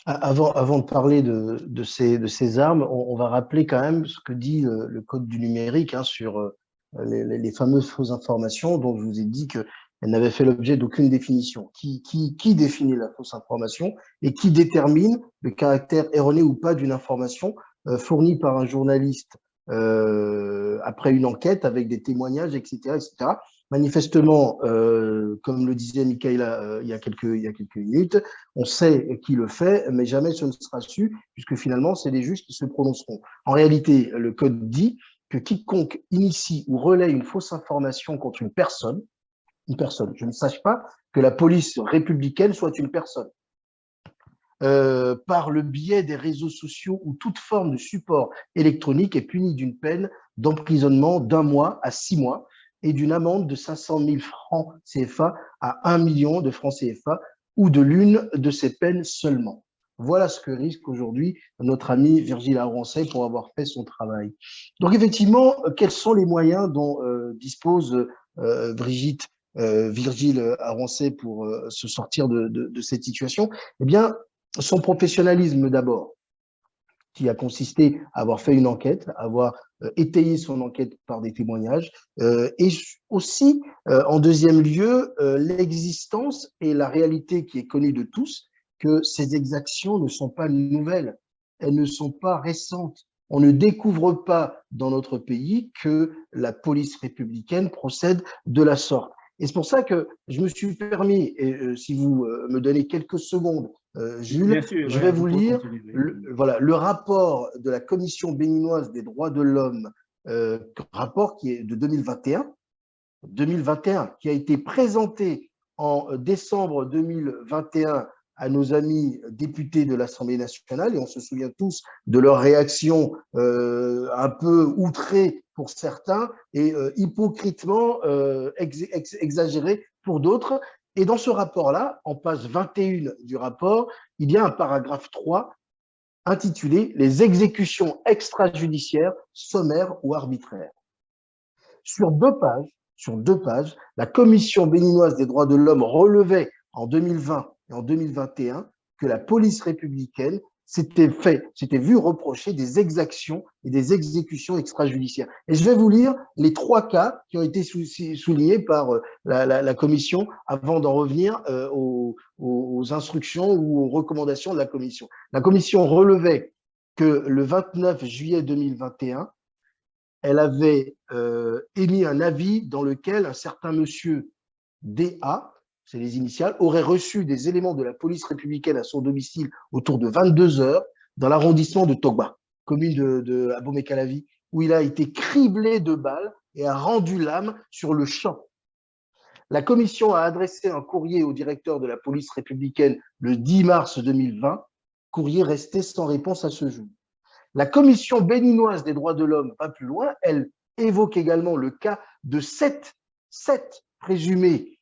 Avant de parler de ces armes, on va rappeler quand même ce que dit le Code du numérique sur les fameuses fausses informations dont je vous ai dit qu'elles n'avaient fait l'objet d'aucune définition. Qui définit la fausse information et qui détermine le caractère erroné ou pas d'une information fournie par un journaliste après une enquête avec des témoignages, etc., etc. Manifestement, comme le disait Michaela il y a quelques minutes, on sait qui le fait, mais jamais ce ne sera su, puisque finalement, c'est les juges qui se prononceront. En réalité, le Code dit que quiconque initie ou relaie une fausse information contre une personne, je ne sache pas que la police républicaine soit une personne, par le biais des réseaux sociaux ou toute forme de support électronique est puni d'une peine d'emprisonnement d'1 mois à 6 mois et d'une amende de 500 000 francs CFA à 1 million de francs CFA ou de l'une de ces peines seulement. Voilà ce que risque aujourd'hui notre ami Virgile Awansa pour avoir fait son travail. Donc effectivement, quels sont les moyens dont dispose Virgile Awansa pour se sortir de cette situation? Eh bien, son professionnalisme d'abord, qui a consisté à avoir fait une enquête, à avoir étayé son enquête par des témoignages, et aussi, en deuxième lieu, l'existence et la réalité qui est connue de tous, que ces exactions ne sont pas nouvelles, elles ne sont pas récentes. On ne découvre pas dans notre pays que la police républicaine procède de la sorte. Et c'est pour ça que je me suis permis, et si vous me donnez quelques secondes, Jules, Bien sûr, je vais vous vous pouvez lire continuer. voilà, le rapport de la Commission béninoise des droits de l'homme, rapport qui est de 2021, qui a été présenté en décembre 2021 à nos amis députés de l'Assemblée nationale, et on se souvient tous de leur réaction un peu outrée pour certains et hypocritement exagérée pour d'autres. Et dans ce rapport-là, en page 21 du rapport, il y a un paragraphe 3 intitulé « Les exécutions extrajudiciaires, sommaires ou arbitraires ». Sur deux pages, la Commission béninoise des droits de l'homme relevait en 2020 et en 2021 que la police républicaine s'était vu reprocher des exactions et des exécutions extrajudiciaires. Et je vais vous lire les 3 cas qui ont été soulignés par la Commission avant d'en revenir aux instructions ou aux recommandations de la Commission. La Commission relevait que le 29 juillet 2021, elle avait émis un avis dans lequel un certain monsieur DA, c'est les initiales, aurait reçu des éléments de la police républicaine à son domicile autour de 22 heures dans l'arrondissement de Togba, commune de Abomey-Calavi, où il a été criblé de balles et a rendu l'âme sur le champ. La commission a adressé un courrier au directeur de la police républicaine le 10 mars 2020, courrier resté sans réponse à ce jour. La Commission béninoise des droits de l'homme va plus loin. Elle évoque également le cas de 7 présumés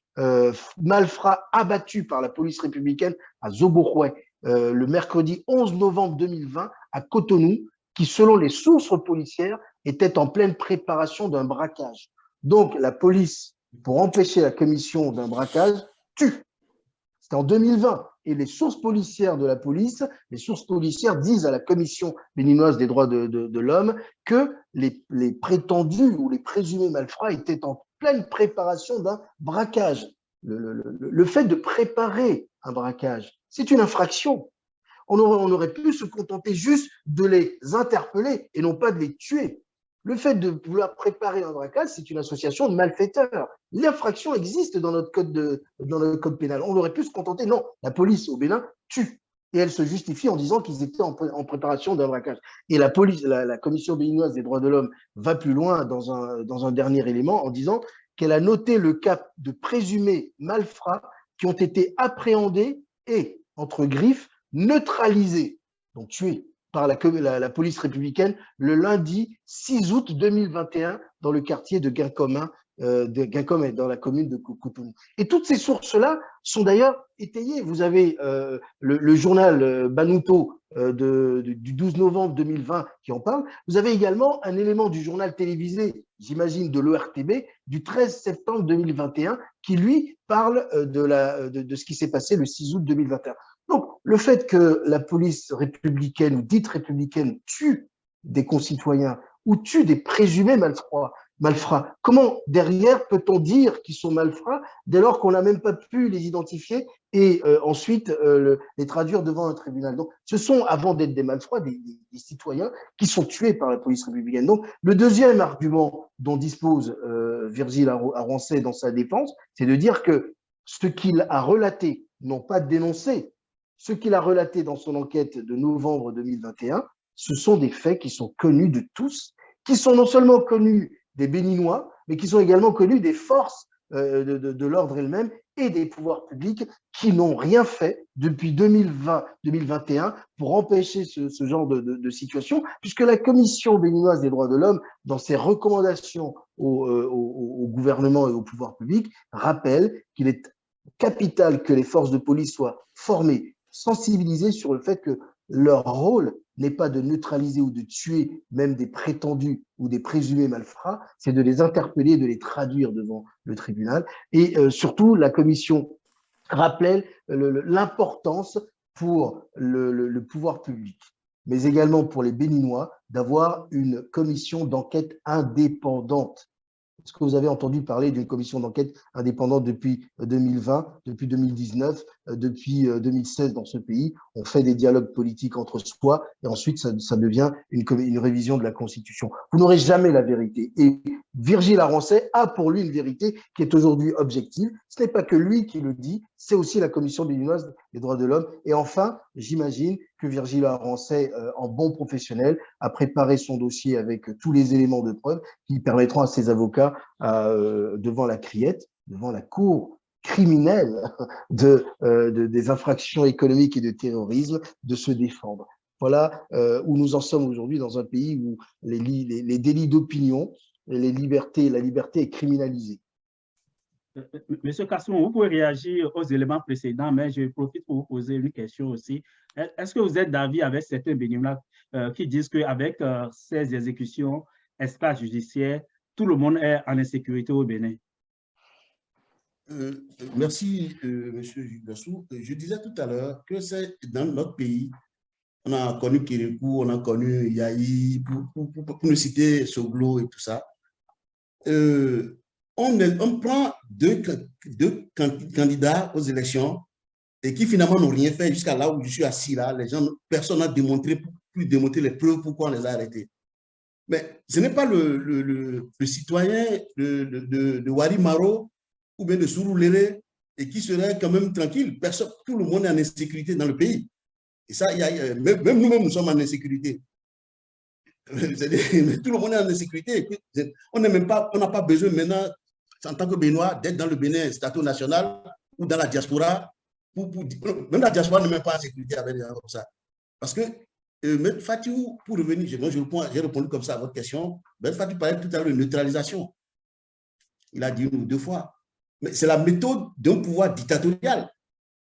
malfrats abattus par la police républicaine à Zoboroué le mercredi 11 novembre 2020 à Cotonou, qui, selon les sources policières, étaient en pleine préparation d'un braquage. Donc, la police, pour empêcher la commission d'un braquage, tue. C'était en 2020. Et les sources policières de la police, les sources policières disent à la Commission béninoise des droits de l'homme que les prétendus ou les présumés malfrats étaient en pleine préparation d'un braquage. Le fait de préparer un braquage, c'est une infraction. On aurait pu se contenter juste de les interpeller et non pas de les tuer. Le fait de vouloir préparer un braquage, c'est une association de malfaiteurs. L'infraction existe dans notre code pénal. On aurait pu se contenter. Non, la police au Bénin tue. Et elle se justifie en disant qu'ils étaient en préparation d'un braquage. Et la police, la Commission béninoise des droits de l'homme va plus loin dans un dernier élément en disant qu'elle a noté le cas de présumés malfrats qui ont été appréhendés et, entre griffes, neutralisés, donc tués par la police républicaine le lundi 6 août 2021 dans le quartier de Guincomin, dans la commune de Cotonou. Et toutes ces sources-là sont d'ailleurs étayées. Vous avez le journal Banuto du 12 novembre 2020 qui en parle. Vous avez également un élément du journal télévisé, j'imagine de l'ORTB, du 13 septembre 2021 qui, lui, parle de ce qui s'est passé le 6 août 2021. Donc, le fait que la police républicaine ou dite républicaine tue des concitoyens ou tue des présumés malfrats, comment derrière peut-on dire qu'ils sont malfrats dès lors qu'on n'a même pas pu les identifier et ensuite les traduire devant un tribunal? Donc, ce sont, avant d'être des malfrats, des citoyens qui sont tués par la police républicaine. Donc, le deuxième argument dont dispose Virgile Arroncet dans sa défense, c'est de dire que ce qu'il a relaté, non pas dénoncé, ce qu'il a relaté dans son enquête de novembre 2021, ce sont des faits qui sont connus de tous, qui sont non seulement connus des Béninois, mais qui sont également connus des forces de l'ordre elles-mêmes et des pouvoirs publics qui n'ont rien fait depuis 2020-2021 pour empêcher ce genre de situation, puisque la Commission béninoise des droits de l'homme, dans ses recommandations au gouvernement et au pouvoir public, rappelle qu'il est capital que les forces de police soient formées, sensibilisées sur le fait que leur rôle n'est pas de neutraliser ou de tuer même des prétendus ou des présumés malfrats, c'est de les interpeller, de les traduire devant le tribunal. Et surtout, la commission rappelle l'importance pour le pouvoir public, mais également pour les Béninois, d'avoir une commission d'enquête indépendante. Est-ce que vous avez entendu parler d'une commission d'enquête indépendante depuis 2020, depuis 2019, depuis 2016 dans ce pays? On fait des dialogues politiques entre soi et ensuite ça devient une révision de la Constitution. Vous n'aurez jamais la vérité. Et Virgile Arancet a pour lui une vérité qui est aujourd'hui objective. Ce n'est pas que lui qui le dit, c'est aussi la Commission béninoise des droits de l'homme. Et enfin, j'imagine que Virgile Arancet, en bon professionnel, a préparé son dossier avec tous les éléments de preuve qui permettront à ses avocats, devant la criette, devant la cour criminelle des infractions économiques et de terrorisme, de se défendre. Voilà où nous en sommes aujourd'hui dans un pays où les délits d'opinion, la liberté est criminalisée. Monsieur Kassoum, vous pouvez réagir aux éléments précédents, mais je profite pour vous poser une question aussi. Est-ce que vous êtes d'avis avec certains béninois qui disent qu'avec ces exécutions extrajudiciaires, tout le monde est en insécurité au Bénin? Merci, monsieur Gassou. Je disais tout à l'heure que c'est dans notre pays, on a connu Kérékou, on a connu Yahi, pour nous citer Soglo et tout ça. On prend deux candidats aux élections et qui finalement n'ont rien fait jusqu'à là où je suis assis là. Personne n'a démontré les preuves pourquoi on les a arrêtés. Mais ce n'est pas le citoyen de Wari Maro ou bien de Surulere et qui serait quand même tranquille. Tout le monde est en insécurité dans le pays. Et ça, même nous-mêmes, nous sommes en insécurité. Tout le monde est en insécurité. On n'a pas besoin maintenant, en tant que Béninois, d'être dans le Bénin, statut national ou dans la diaspora. Même la diaspora n'est même pas en sécurité avec des gens comme ça. Parce que M. Fatou, pour revenir, j'ai répondu comme ça à votre question. M. Fatou parlait tout à l'heure de neutralisation. Il a dit 2 fois. Mais c'est la méthode d'un pouvoir dictatorial.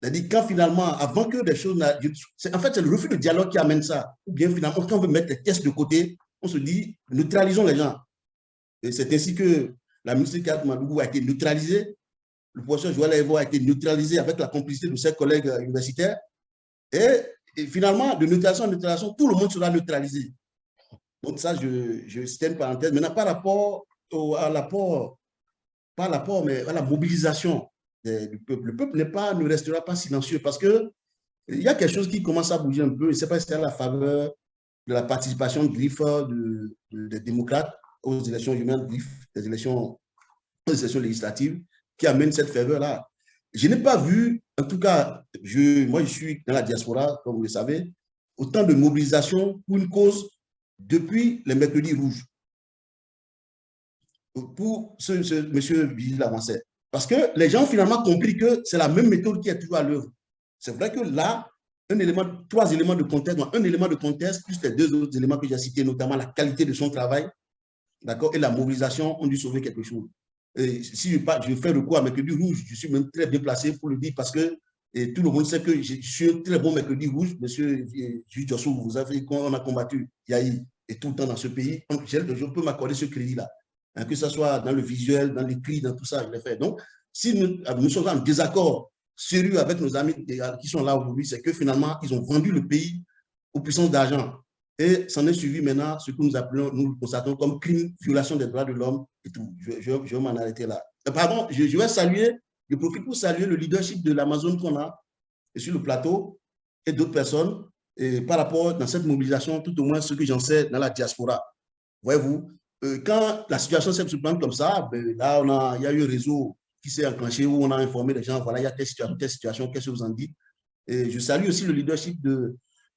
C'est-à-dire quand finalement, avant que des choses... En fait, c'est le refus de dialogue qui amène ça. Ou bien finalement, quand on veut mettre les tests de côté, on se dit, neutralisons les gens. Et c'est ainsi que la ministre Kat Madougou a été neutralisée, le professeur Joël Evo a été neutralisé avec la complicité de ses collègues universitaires. Et finalement, de neutralisation en neutralisation, tout le monde sera neutralisé. Donc ça, c'était une parenthèse. Maintenant, par rapport mais à la mobilisation du peuple. Le peuple ne restera pas silencieux parce qu'il y a quelque chose qui commence à bouger un peu. Je ne sais pas si c'est à la faveur de la participation de GRIF des démocrates aux élections humaines, des élections législatives, qui amène cette faveur-là. Je n'ai pas vu, en tout cas, moi je suis dans la diaspora, comme vous le savez, autant de mobilisation pour une cause depuis les mercredis rouges. Pour monsieur Virgile Arancet. Parce que les gens ont finalement compris que c'est la même méthode qui est toujours à l'œuvre. C'est vrai que là, 3 éléments de contexte, un élément de contexte, plus les 2 autres éléments que j'ai cités, notamment la qualité de son travail, d'accord, et la mobilisation, ont dû sauver quelque chose. Et si je fais recours à Mercredi Rouge, je suis même très bien placé pour le dire parce que tout le monde sait que je suis un très bon Mercredi Rouge. Monsieur Jules Jossou, vous avez vu qu'on a combattu Yahi et tout le temps dans ce pays. Je peux m'accorder ce crédit-là. Hein, que ce soit dans le visuel, dans l'écrit, dans tout ça, je l'ai fait. Donc, si nous sommes en désaccord sérieux avec nos amis qui sont là aujourd'hui, c'est que finalement, ils ont vendu le pays aux puissances d'argent. Et s'en est suivi maintenant ce que nous appelons, nous le constatons comme crime, violation des droits de l'homme et tout. Je vais m'en arrêter là. Pardon, je vais saluer, je profite pour saluer le leadership de l'Amazon qu'on a sur le plateau et d'autres personnes et par rapport dans cette mobilisation, tout au moins ce que j'en sais dans la diaspora. Voyez-vous, quand la situation s'est plante comme ça, ben là, il y a eu un réseau qui s'est enclenché où on a informé les gens, voilà, il y a telle situation, qu'est-ce que vous en dites? Et je salue aussi le leadership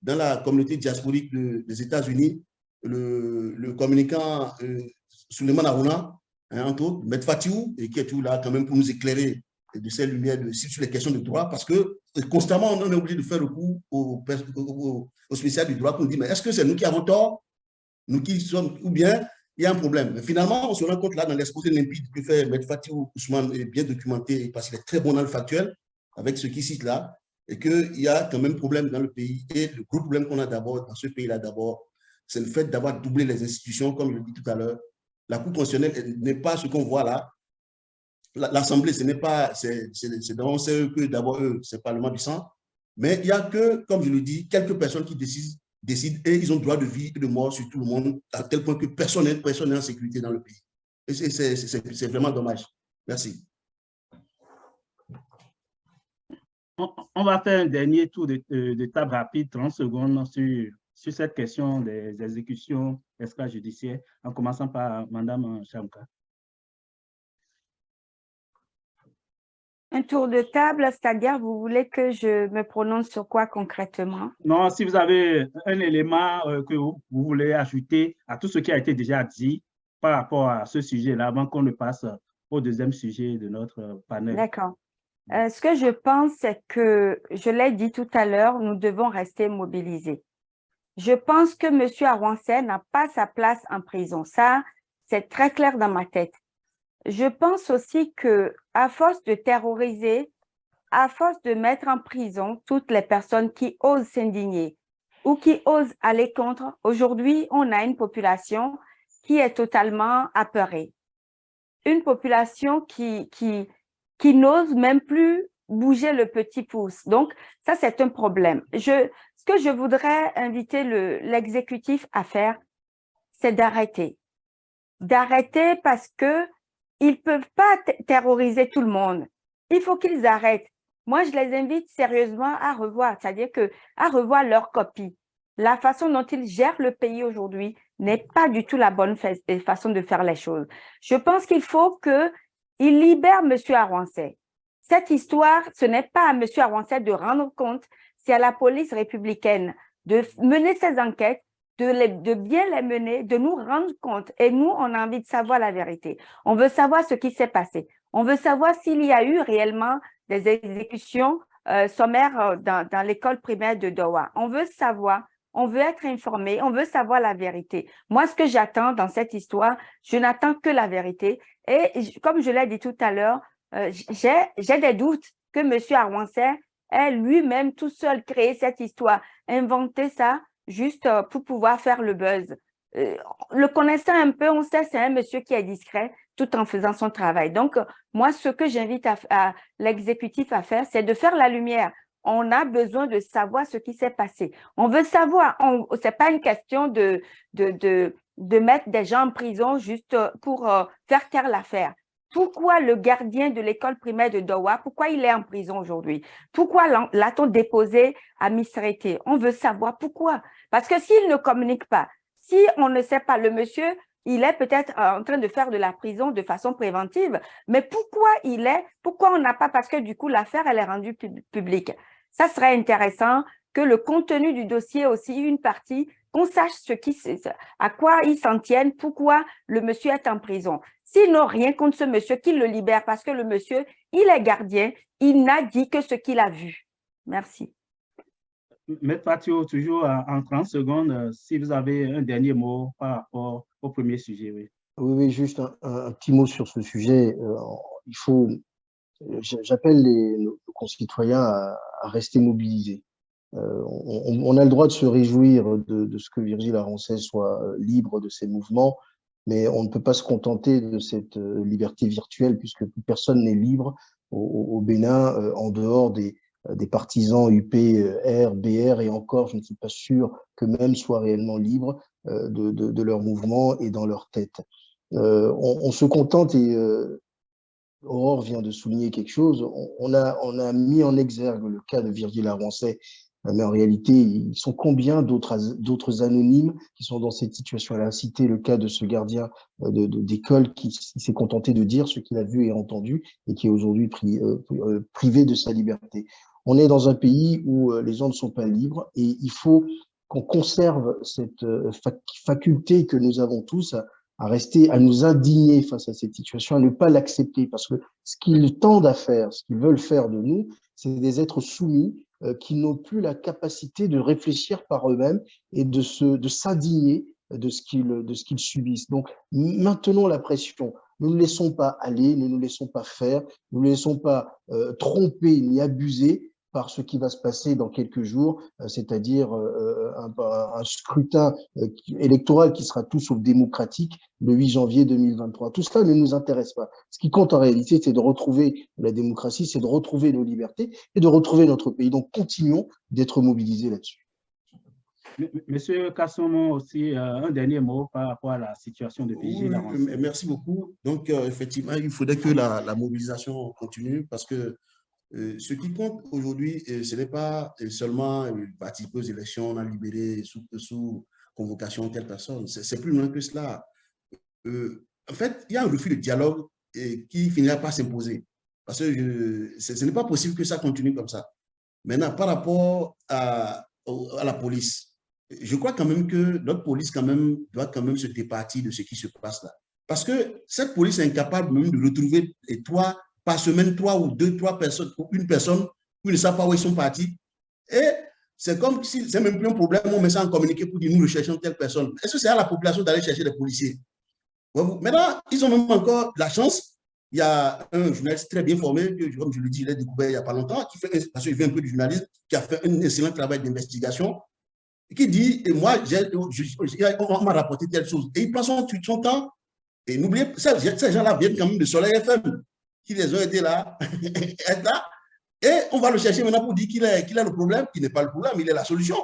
dans la communauté diasporique des États-Unis, le communicant Souleymane Harouna, hein, entre autres, M. Fatiou, et qui est tout là quand même pour nous éclairer de ces lumières sur les questions de droit, parce que constamment, on est obligé de faire recours au spécial du droit pour nous dire, mais est-ce que c'est nous qui avons tort, nous qui sommes, ou bien il y a un problème. Mais finalement, on se rend compte là, dans l'exposé limpide que fait M. Fatiou Ousmane, est bien documenté, parce qu'il est très bon dans le factuel, avec ce qu'il cite là, et qu'il y a quand même problème dans le pays. Et le gros problème qu'on a d'abord dans ce pays-là, d'abord, c'est le fait d'avoir doublé les institutions, comme je l'ai dit tout à l'heure. La Cour constitutionnelle n'est pas ce qu'on voit là. L'Assemblée, ce n'est pas, c'est que d'abord eux, c'est le Parlement du sang. Mais il n'y a que, comme je le dis, quelques personnes qui décident et ils ont droit de vie et de mort sur tout le monde, à tel point que personne n'est en sécurité dans le pays. Et c'est vraiment dommage. Merci. On va faire un dernier tour de table rapide, 30 secondes, sur cette question des exécutions extrajudiciaires, en commençant par Mme Chamka. Un tour de table, c'est-à-dire, vous voulez que je me prononce sur quoi concrètement? Non, si vous avez un élément que vous voulez ajouter à tout ce qui a été déjà dit par rapport à ce sujet-là, avant qu'on ne passe au deuxième sujet de notre panel. D'accord. Ce que je pense, c'est que, je l'ai dit tout à l'heure, nous devons rester mobilisés. Je pense que M. Arouanseh n'a pas sa place en prison. Ça, c'est très clair dans ma tête. Je pense aussi que, à force de terroriser, à force de mettre en prison toutes les personnes qui osent s'indigner ou qui osent aller contre, aujourd'hui, on a une population qui est totalement apeurée. Une population qui n'ose même plus bouger le petit pouce. Donc, ça, c'est un problème. Ce que je voudrais inviter l'exécutif à faire, c'est d'arrêter. D'arrêter parce que ils peuvent pas terroriser tout le monde. Il faut qu'ils arrêtent. Moi, je les invite sérieusement à revoir, c'est-à-dire à revoir leur copie. La façon dont ils gèrent le pays aujourd'hui n'est pas du tout la bonne façon de faire les choses. Je pense qu'il faut qu'ils libèrent M. Arouanseh. Cette histoire, ce n'est pas à M. Arouanseh de rendre compte, c'est à la police républicaine de mener ses enquêtes, de bien les mener, de nous rendre compte. Et nous, on a envie de savoir la vérité. On veut savoir ce qui s'est passé. On veut savoir s'il y a eu réellement des exécutions sommaires dans l'école primaire de Dowa. On veut savoir, on veut être informé, on veut savoir la vérité. Moi, ce que j'attends dans cette histoire, je n'attends que la vérité. Et comme je l'ai dit tout à l'heure, j'ai des doutes que M. Arouanseh ait lui-même tout seul créé cette histoire, inventé ça juste pour pouvoir faire le buzz. Le connaissant un peu, on sait c'est un monsieur qui est discret tout en faisant son travail. Donc, moi, ce que j'invite à l'exécutif à faire, c'est de faire la lumière. On a besoin de savoir ce qui s'est passé. On veut savoir. Ce n'est pas une question de mettre des gens en prison juste pour faire taire l'affaire. Pourquoi le gardien de l'école primaire de Dowa, pourquoi il est en prison aujourd'hui? Pourquoi l'a-t-on déposé à Misrete? On veut savoir pourquoi. Parce que s'il ne communique pas, si on ne sait pas, le monsieur, il est peut-être en train de faire de la prison de façon préventive, mais pourquoi on n'a pas, parce que du coup, l'affaire, elle est rendue publique. Ça serait intéressant que le contenu du dossier aussi, une partie, qu'on sache à quoi ils s'en tiennent, pourquoi le monsieur est en prison. S'ils n'ont rien contre ce monsieur, qu'ils le libèrent parce que le monsieur, il est gardien, il n'a dit que ce qu'il a vu. Merci. Maître Fatio, toujours en 30 secondes, si vous avez un dernier mot par rapport au premier sujet. Oui, oui, juste un petit mot sur ce sujet. J'appelle nos concitoyens à rester mobilisés. On a le droit de se réjouir de ce que Virgile Arouanseh soit libre de ses mouvements, mais on ne peut pas se contenter de cette liberté virtuelle puisque plus personne n'est libre au Bénin en dehors des partisans UPR, BR et encore, je ne suis pas sûr que même soient réellement libres de leur mouvement et dans leur tête. On se contente et Aurore vient de souligner quelque chose. On a mis en exergue le cas de Virgile Arouanseh, mais en réalité, ils sont combien d'autres anonymes qui sont dans cette situation? Elle a cité le cas de ce gardien d'école qui s'est contenté de dire ce qu'il a vu et entendu et qui est aujourd'hui privé de sa liberté. On est dans un pays où les gens ne sont pas libres et il faut qu'on conserve cette faculté que nous avons tous à rester, à nous indigner face à cette situation, à ne pas l'accepter, parce que ce qu'ils tendent à faire, ce qu'ils veulent faire de nous, c'est des êtres soumis qui n'ont plus la capacité de réfléchir par eux-mêmes et de s'indigner de ce qu'ils subissent. Donc, maintenons la pression. Ne nous laissons pas aller, ne nous laissons pas faire, ne nous laissons pas tromper ni abuser par ce qui va se passer dans quelques jours, c'est-à-dire un scrutin électoral qui sera tout sauf démocratique le 8 janvier 2023. Tout cela ne nous intéresse pas. Ce qui compte en réalité, c'est de retrouver la démocratie, c'est de retrouver nos libertés et de retrouver notre pays. Donc, continuons d'être mobilisés là-dessus. Monsieur Kassomo, aussi, un dernier mot par rapport à la situation de Oui, vigilance. merci beaucoup. Donc, effectivement, il faudrait que la mobilisation continue parce que ce qui compte aujourd'hui, ce n'est pas seulement participer aux élections, on a libéré sous convocation telle personne. C'est plus loin que cela. En fait, il y a un refus de dialogue qui finira par s'imposer. Parce que ce n'est pas possible que ça continue comme ça. Maintenant, par rapport à la police, je crois quand même que notre police quand même, doit quand même se départir de ce qui se passe là. Parce que cette police est incapable même de retrouver par semaine, 3 personnes, ou une personne, qui ne savent pas où ils sont partis. Et c'est comme si c'est même plus un problème, on met ça en communiqué pour dire nous recherchons telle personne. Est-ce que c'est à la population d'aller chercher des policiers? Maintenant, ils ont même encore la chance. Il y a un journaliste très bien formé, comme je le dis, je l'ai découvert il n'y a pas longtemps, parce qu'il vient un peu du journalisme, qui a fait un excellent travail d'investigation, qui dit, et moi, on m'a rapporté telle chose. Et il prend son temps. Et n'oubliez pas, ces gens-là viennent quand même de Soleil FM, qui les ont aidés là, et on va le chercher maintenant pour dire qu'il a le problème, qui n'est pas le problème, il est la solution.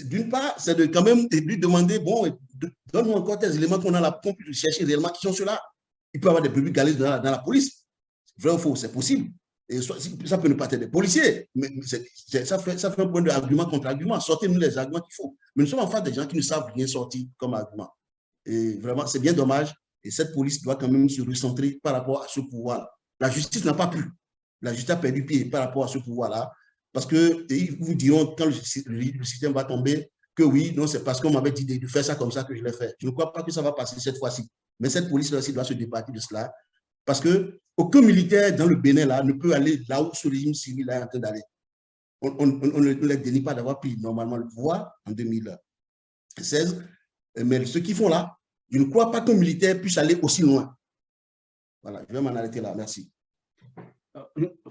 D'une part, c'est de quand même lui demander, bon, donne-nous encore tes éléments qu'on a là, qu'on puisse chercher réellement qui sont ceux-là. Il peut y avoir des brebis galeuses dans la police. Vrai ou faux, c'est possible. Et ça peut ne pas être des policiers, mais ça fait un point d'argument contre argument. Sortez-nous les arguments qu'il faut. Mais nous sommes en face des gens qui ne savent rien sortir comme argument. Et vraiment, c'est bien dommage. Et cette police doit quand même se recentrer par rapport à ce pouvoir-là. La justice n'a pas pu. La justice a perdu pied par rapport à ce pouvoir-là. Parce qu'ils vous diront, quand le système va tomber, que oui, non, c'est parce qu'on m'avait dit de faire ça comme ça que je l'ai fait. Je ne crois pas que ça va passer cette fois-ci. Mais cette police-là aussi doit se départir de cela. Parce qu'aucun militaire dans le Bénin là, ne peut aller là où ce régime civil est en train d'aller. On ne les dénie pas d'avoir pris normalement le pouvoir en 2016. Mais ce qu'ils font là, je ne crois pas qu'un militaire puisse aller aussi loin. Voilà, je vais m'en arrêter là. Merci.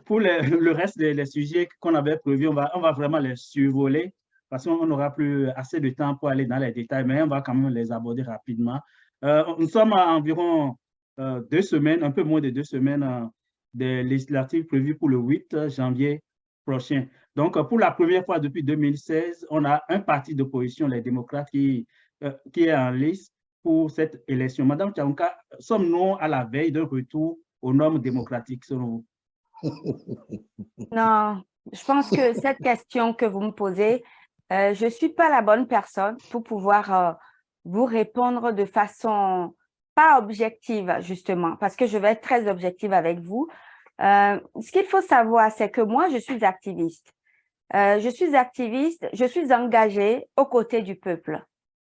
Pour le reste des sujets qu'on avait prévus, on va vraiment les survoler parce qu'on n'aura plus assez de temps pour aller dans les détails, mais on va quand même les aborder rapidement. Nous sommes à environ 2 semaines, un peu moins de 2 semaines des législatives prévues pour le 8 janvier prochain. Donc, pour la première fois depuis 2016, on a un parti d'opposition, les démocrates, qui est en lice pour cette élection. Madame Tchaounka, sommes-nous à la veille d'un retour aux normes démocratiques selon vous? Non, je pense que cette question que vous me posez, je ne suis pas la bonne personne pour pouvoir vous répondre de façon pas objective, justement, parce que je vais être très objective avec vous. Ce qu'il faut savoir, c'est que moi, je suis activiste. Je suis engagée aux côtés du peuple.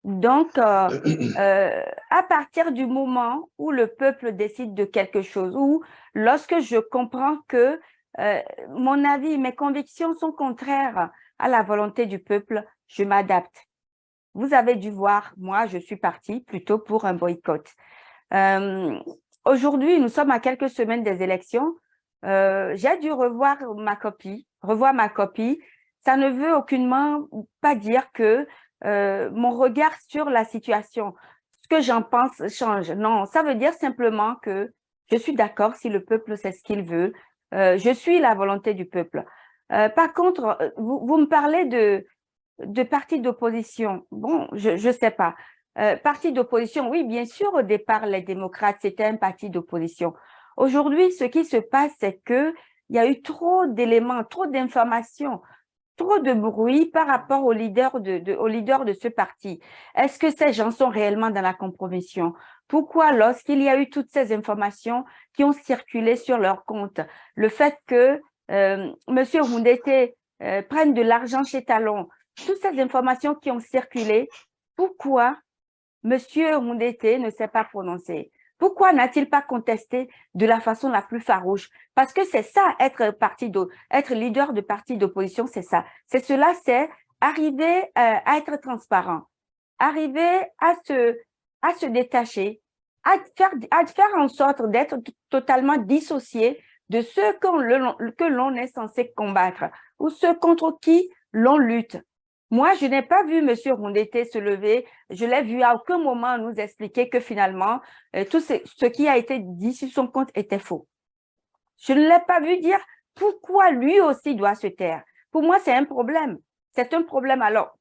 Donc, à partir du moment où le peuple décide de quelque chose, ou lorsque je comprends que mon avis, mes convictions sont contraires à la volonté du peuple, je m'adapte. Vous avez dû voir, moi, je suis partie plutôt pour un boycott. Aujourd'hui, nous sommes à quelques semaines des élections. J'ai dû revoir ma copie. Ça ne veut aucunement pas dire que mon regard sur la situation, ce que j'en pense change. Non, ça veut dire simplement que je suis d'accord si le peuple sait ce qu'il veut. Je suis la volonté du peuple. Par contre, vous me parlez de partis d'opposition. Bon, je sais pas. Parti d'opposition, oui, bien sûr, au départ, les démocrates, c'était un parti d'opposition. Aujourd'hui, ce qui se passe, c'est qu'il y a eu trop d'éléments, trop d'informations, trop de bruit par rapport aux leaders de ce parti. Est-ce que ces gens sont réellement dans la compromission? Pourquoi, lorsqu'il y a eu toutes ces informations qui ont circulé sur leur compte, le fait que M. Houndete prenne de l'argent chez Talon, toutes ces informations qui ont circulé, pourquoi M. Houndete ne s'est pas prononcé? Pourquoi n'a-t-il pas contesté de la façon la plus farouche? Parce que c'est ça, être leader de parti d'opposition, c'est ça. C'est cela, c'est arriver à être transparent, arriver à se détacher, à faire en sorte d'être totalement dissocié de ce que l'on est censé combattre ou ceux contre qui l'on lutte. Moi, je n'ai pas vu M. Houndete se lever. Je l'ai vu à aucun moment nous expliquer que finalement, tout ce qui a été dit sur son compte était faux. Je ne l'ai pas vu dire pourquoi lui aussi doit se taire. Pour moi, c'est un problème. C'est un problème. Alors,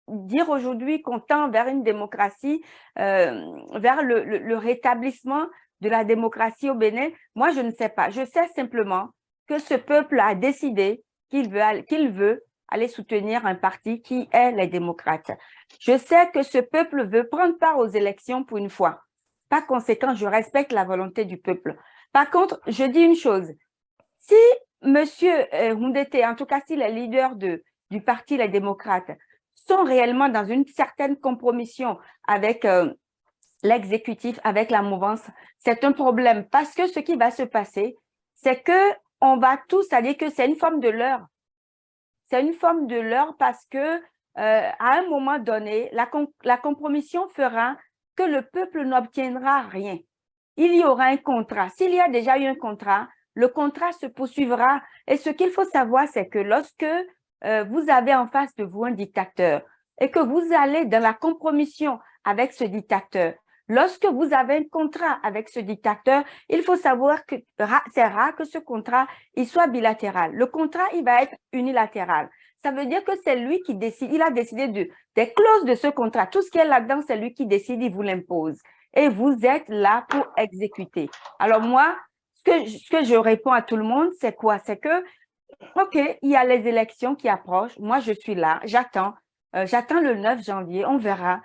dire aujourd'hui qu'on tend vers une démocratie, vers le rétablissement de la démocratie au Bénin, moi, je ne sais pas. Je sais simplement que ce peuple a décidé qu'il veut aller soutenir un parti qui est les démocrates. Je sais que ce peuple veut prendre part aux élections pour une fois. Par conséquent, je respecte la volonté du peuple. Par contre, je dis une chose. Si M. Houndete, en tout cas si les leaders du parti Les Démocrates sont réellement dans une certaine compromission avec l'exécutif, avec la mouvance, c'est un problème parce que ce qui va se passer, c'est qu'on va tous, c'est-à-dire que c'est une forme de leurre. C'est une forme de leurre parce que à un moment donné, la compromission fera que le peuple n'obtiendra rien. Il y aura un contrat. S'il y a déjà eu un contrat, le contrat se poursuivra. Et ce qu'il faut savoir, c'est que lorsque vous avez en face de vous un dictateur et que vous allez dans la compromission avec ce dictateur, lorsque vous avez un contrat avec ce dictateur, il faut savoir que c'est rare que ce contrat il soit bilatéral. Le contrat, il va être unilatéral. Ça veut dire que c'est lui qui décide. Il a décidé des clauses de ce contrat. Tout ce qui est là-dedans, c'est lui qui décide, il vous l'impose. Et vous êtes là pour exécuter. Alors moi, ce que je réponds à tout le monde, c'est quoi? C'est que, OK, il y a les élections qui approchent. Moi, je suis là, j'attends. J'attends le 9 janvier, on verra.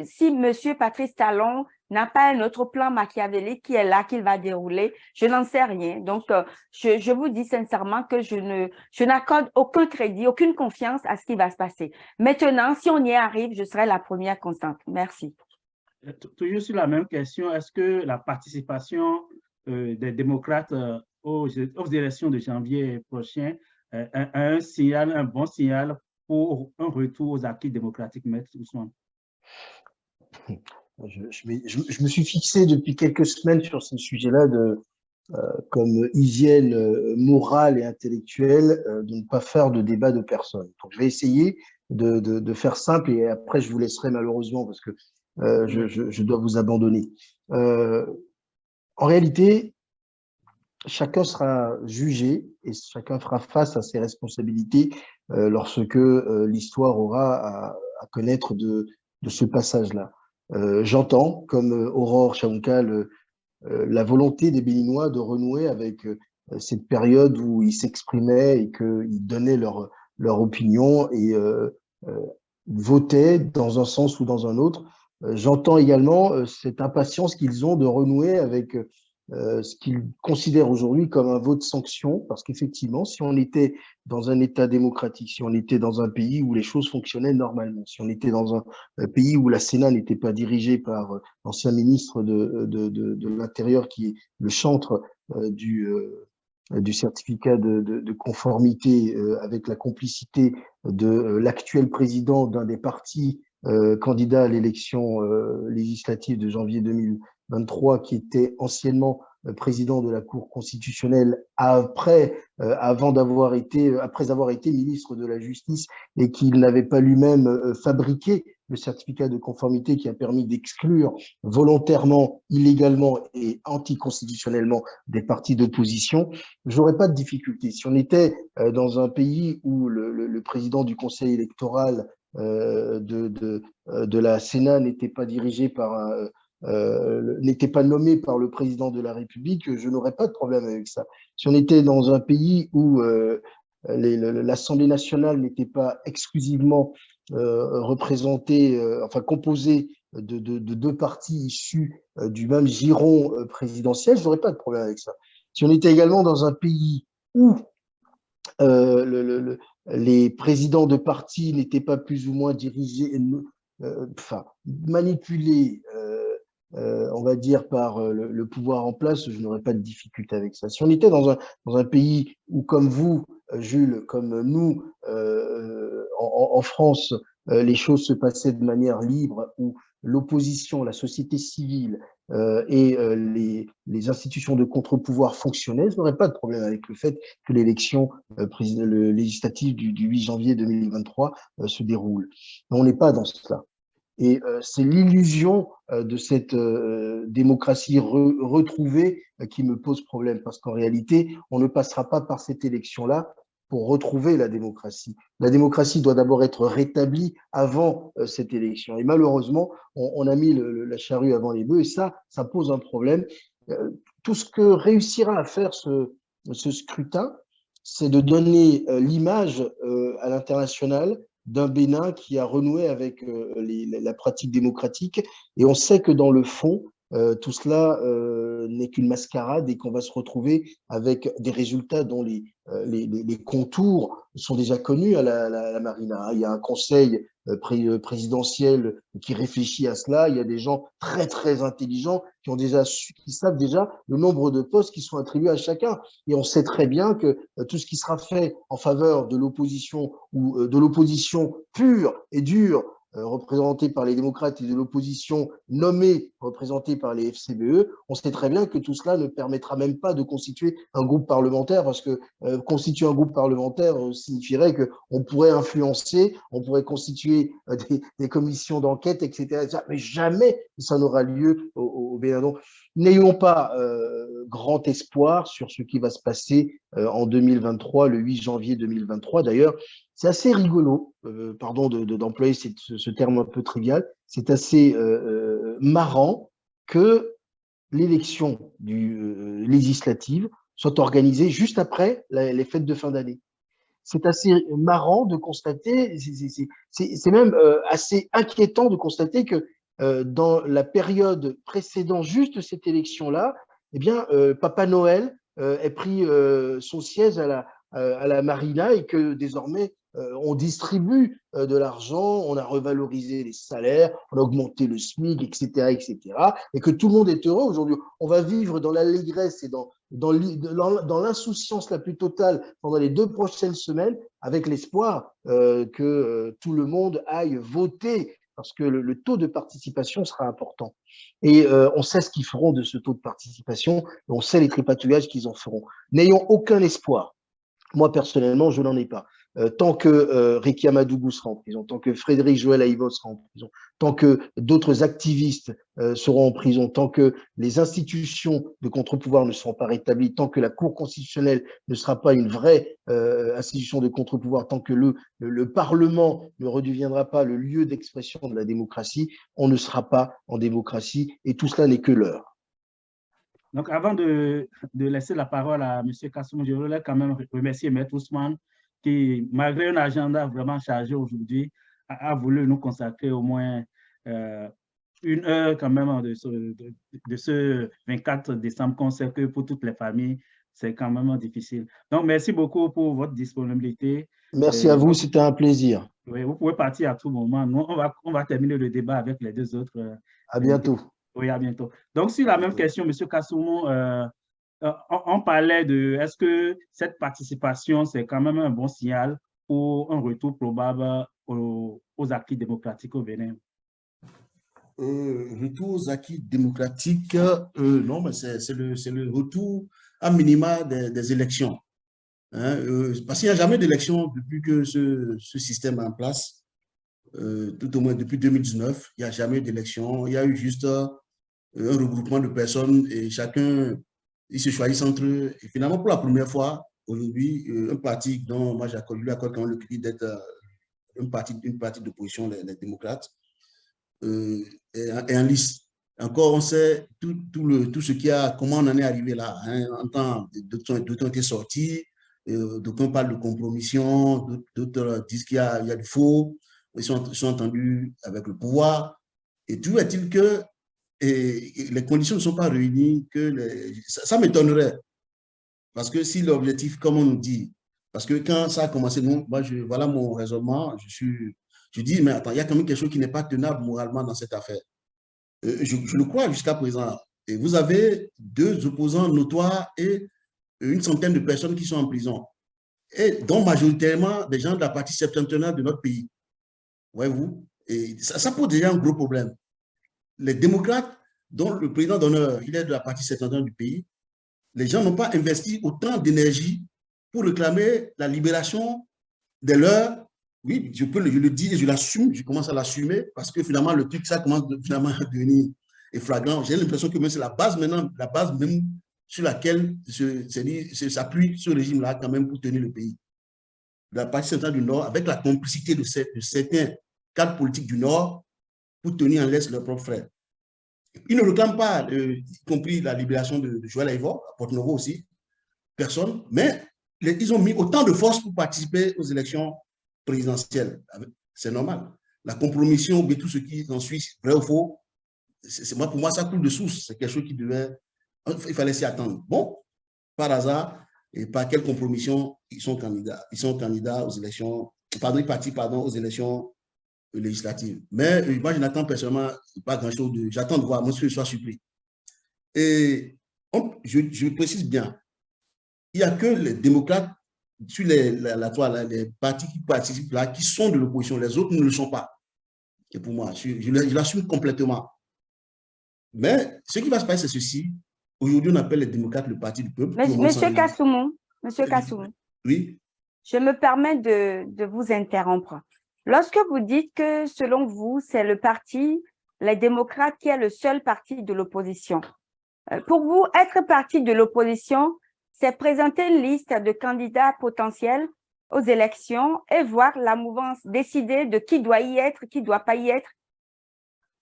Si M. Patrice Talon n'a pas un autre plan machiavélique qui est là, qu'il va dérouler, je n'en sais rien. Donc, je vous dis sincèrement que je n'accorde aucun crédit, aucune confiance à ce qui va se passer. Maintenant, si on y arrive, je serai la première contente. Merci. Toujours sur la même question, est-ce que la participation des démocrates aux élections de janvier prochain a un bon signal pour un retour aux acquis démocratiques, Maître Ousmane? Je me suis fixé depuis quelques semaines sur ce sujet-là comme hygiène morale et intellectuelle de ne pas faire de débat de personnes. Donc, je vais essayer de faire simple et après je vous laisserai malheureusement parce que je dois vous abandonner. En réalité, chacun sera jugé et chacun fera face à ses responsabilités lorsque l'histoire aura à connaître de ce passage-là. J'entends, comme Aurore Chaouka, la volonté des Béninois de renouer avec cette période où ils s'exprimaient et qu'ils donnaient leur opinion et votaient dans un sens ou dans un autre. J'entends également cette impatience qu'ils ont de renouer avec ce qu'ils considèrent aujourd'hui comme un vote sanction, parce qu'effectivement, si on était dans un État démocratique, si on était dans un pays où les choses fonctionnaient normalement, si on était dans un pays où la Sénat n'était pas dirigée par l'ancien ministre de l'Intérieur, qui est le chantre du certificat de conformité avec la complicité de l'actuel président d'un des partis candidat à l'élection législative de janvier 2023, qui était anciennement président de la Cour constitutionnelle après avoir été ministre de la Justice et qu'il n'avait pas lui-même fabriqué le certificat de conformité qui a permis d'exclure volontairement, illégalement et anticonstitutionnellement des partis d'opposition, j'aurais pas de difficulté. Si on était dans un pays où le président du Conseil électoral de la Sénat n'était pas dirigé par n'était pas nommé par le président de la République, je n'aurais pas de problème avec ça. Si on était dans un pays où l'Assemblée nationale n'était pas exclusivement représentée, enfin composée de deux partis issus du même giron présidentiel, je n'aurais pas de problème avec ça. Si on était également dans un pays où les présidents de partis n'étaient pas plus ou moins dirigés, manipulés, on va dire, par le pouvoir en place, je n'aurais pas de difficulté avec ça. Si on était dans un pays où, comme vous, Jules, comme nous, en France, les choses se passaient de manière libre, où l'opposition, la société civile et les institutions de contre-pouvoir fonctionnaient, je n'aurais pas de problème avec le fait que l'élection législative du 8 janvier 2023 se déroule. Mais on n'est pas dans cela. Et c'est l'illusion de cette démocratie retrouvée qui me pose problème, parce qu'en réalité, on ne passera pas par cette élection-là pour retrouver la démocratie. La démocratie doit d'abord être rétablie avant cette élection. Et malheureusement, on a mis la charrue avant les bœufs et ça pose un problème. Tout ce que réussira à faire ce scrutin, c'est de donner l'image à l'international d'un Bénin qui a renoué avec la pratique démocratique. Et on sait que dans le fond, tout cela n'est qu'une mascarade et qu'on va se retrouver avec des résultats dont les contours sont déjà connus à la Marina. Il y a un conseil présidentiel qui réfléchit à cela. Il y a des gens très, très intelligents qui savent déjà le nombre de postes qui sont attribués à chacun. Et on sait très bien que tout ce qui sera fait en faveur de l'opposition ou de l'opposition pure et dure représentée par les démocrates et de l'opposition nommée représentée par les FCBE, on sait très bien que tout cela ne permettra même pas de constituer un groupe parlementaire parce que constituer un groupe parlementaire signifierait qu'on pourrait influencer, on pourrait constituer des commissions d'enquête, etc., mais jamais ça n'aura lieu au Bénin. Donc, n'ayons pas grand espoir sur ce qui va se passer en 2023, le 8 janvier 2023. D'ailleurs, c'est assez rigolo, pardon d'employer ce terme un peu trivial, c'est assez marrant que l'élection législative soit organisée juste après les fêtes de fin d'année. C'est assez marrant de constater, c'est même assez inquiétant de constater que dans la période précédant juste cette élection-là, eh bien, Papa Noël ait pris son siège à la Marina et que désormais on distribue de l'argent, on a revalorisé les salaires, on a augmenté le SMIC, etc., etc., et que tout le monde est heureux aujourd'hui. On va vivre dans l'allégresse et dans l'insouciance la plus totale pendant les 2 prochaines semaines, avec l'espoir que tout le monde aille voter, parce que le taux de participation sera important. Et on sait ce qu'ils feront de ce taux de participation, on sait les tripatouillages qu'ils en feront. N'ayons aucun espoir. Moi, personnellement, je n'en ai pas. Tant que Ricky Amadougou sera en prison, tant que Frédéric Joël Aïvos sera en prison, tant que d'autres activistes seront en prison, tant que les institutions de contre-pouvoir ne seront pas rétablies, tant que la Cour constitutionnelle ne sera pas une vraie institution de contre-pouvoir, tant que le Parlement ne redeviendra pas le lieu d'expression de la démocratie, on ne sera pas en démocratie et tout cela n'est que l'heure. Donc, avant de laisser la parole à M. Kassoum, je voulais quand même remercier M. Ousmane qui, malgré un agenda vraiment chargé aujourd'hui, a voulu nous consacrer au moins 1 heure quand même de ce 24 décembre, qu'on sait que pour toutes les familles, c'est quand même difficile. Donc, merci beaucoup pour votre disponibilité. Merci à vous, c'était un plaisir. Oui, vous pouvez partir à tout moment. Nous, on va terminer le débat avec les 2 autres. À bientôt. Oui, à bientôt. Donc, sur la même question, M. Kassoumou, on parlait de est-ce que cette participation, c'est quand même un bon signal pour un retour probable aux acquis démocratiques au Bénin? Retour aux acquis démocratiques, non, mais c'est le retour à minima des élections. Hein, parce qu'il n'y a jamais d'élection depuis que ce système est en place, tout au moins depuis 2019, il n'y a jamais d'élection. Il y a eu juste un regroupement de personnes et chacun, ils se choisissent entre eux. Et finalement, pour la première fois, aujourd'hui, un parti dont moi lui accorde quand même le crédit d'être une partie d'opposition, les démocrates, est en lice. Encore, on sait tout ce qu'il y a, comment on en est arrivé là. Hein, d'autres ont été sortis, d'autres parlent de compromission, d'autres disent qu'il y a du faux, ils sont entendus avec le pouvoir. Et tout est-il que et les conditions ne sont pas réunies, ça m'étonnerait. Parce que si l'objectif, comme on nous dit, parce que quand ça a commencé, voilà mon raisonnement, je dis, mais attends, il y a quand même quelque chose qui n'est pas tenable moralement dans cette affaire. Je le crois jusqu'à présent. Et vous avez 2 opposants notoires et une centaine de personnes qui sont en prison, et dont majoritairement des gens de la partie septentrionale de notre pays. Voyez-vous? Et ça pose déjà un gros problème. Les démocrates, dont le président d'honneur, il est de la partie septentrionale du pays, les gens n'ont pas investi autant d'énergie pour réclamer la libération de leurs. Oui, je le dis et je l'assume, je commence à l'assumer parce que finalement, le truc, ça commence finalement à devenir flagrant. J'ai l'impression que c'est la base maintenant, la base même sur laquelle s'appuie ce régime-là quand même pour tenir le pays. la partie centrale du Nord, avec la complicité de certains cadres politiques du Nord, pour tenir en laisse leurs propres frères. Ils ne réclament pas, y compris la libération de Joël Aïvo, à Porto-Novo aussi, personne, mais ils ont mis autant de force pour participer aux élections présidentielles. C'est normal. La compromission, ou tout ce qui en suit, vrai ou faux, pour moi, ça coule de source. C'est quelque chose qui devait... Il fallait s'y attendre. Bon, par hasard, et par quelle compromission ils sont candidats. Ils sont candidats aux élections, pardon, ils participent aux élections législatives. Mais moi, je n'attends personnellement pas grand-chose. J'attends de voir, moi, je sois surpris. Et je précise bien, il n'y a que les démocrates sur les partis qui participent là, qui sont de l'opposition. Les autres ne le sont pas. Et pour moi, je l'assume complètement. Mais ce qui va se passer, c'est ceci. Aujourd'hui, on appelle les démocrates le parti du peuple. Monsieur Kassoumou, oui. Je me permets de vous interrompre. Lorsque vous dites que, selon vous, c'est le parti, les démocrates, qui est le seul parti de l'opposition, pour vous, être parti de l'opposition, c'est présenter une liste de candidats potentiels aux élections et voir la mouvance décider de qui doit y être, qui ne doit pas y être.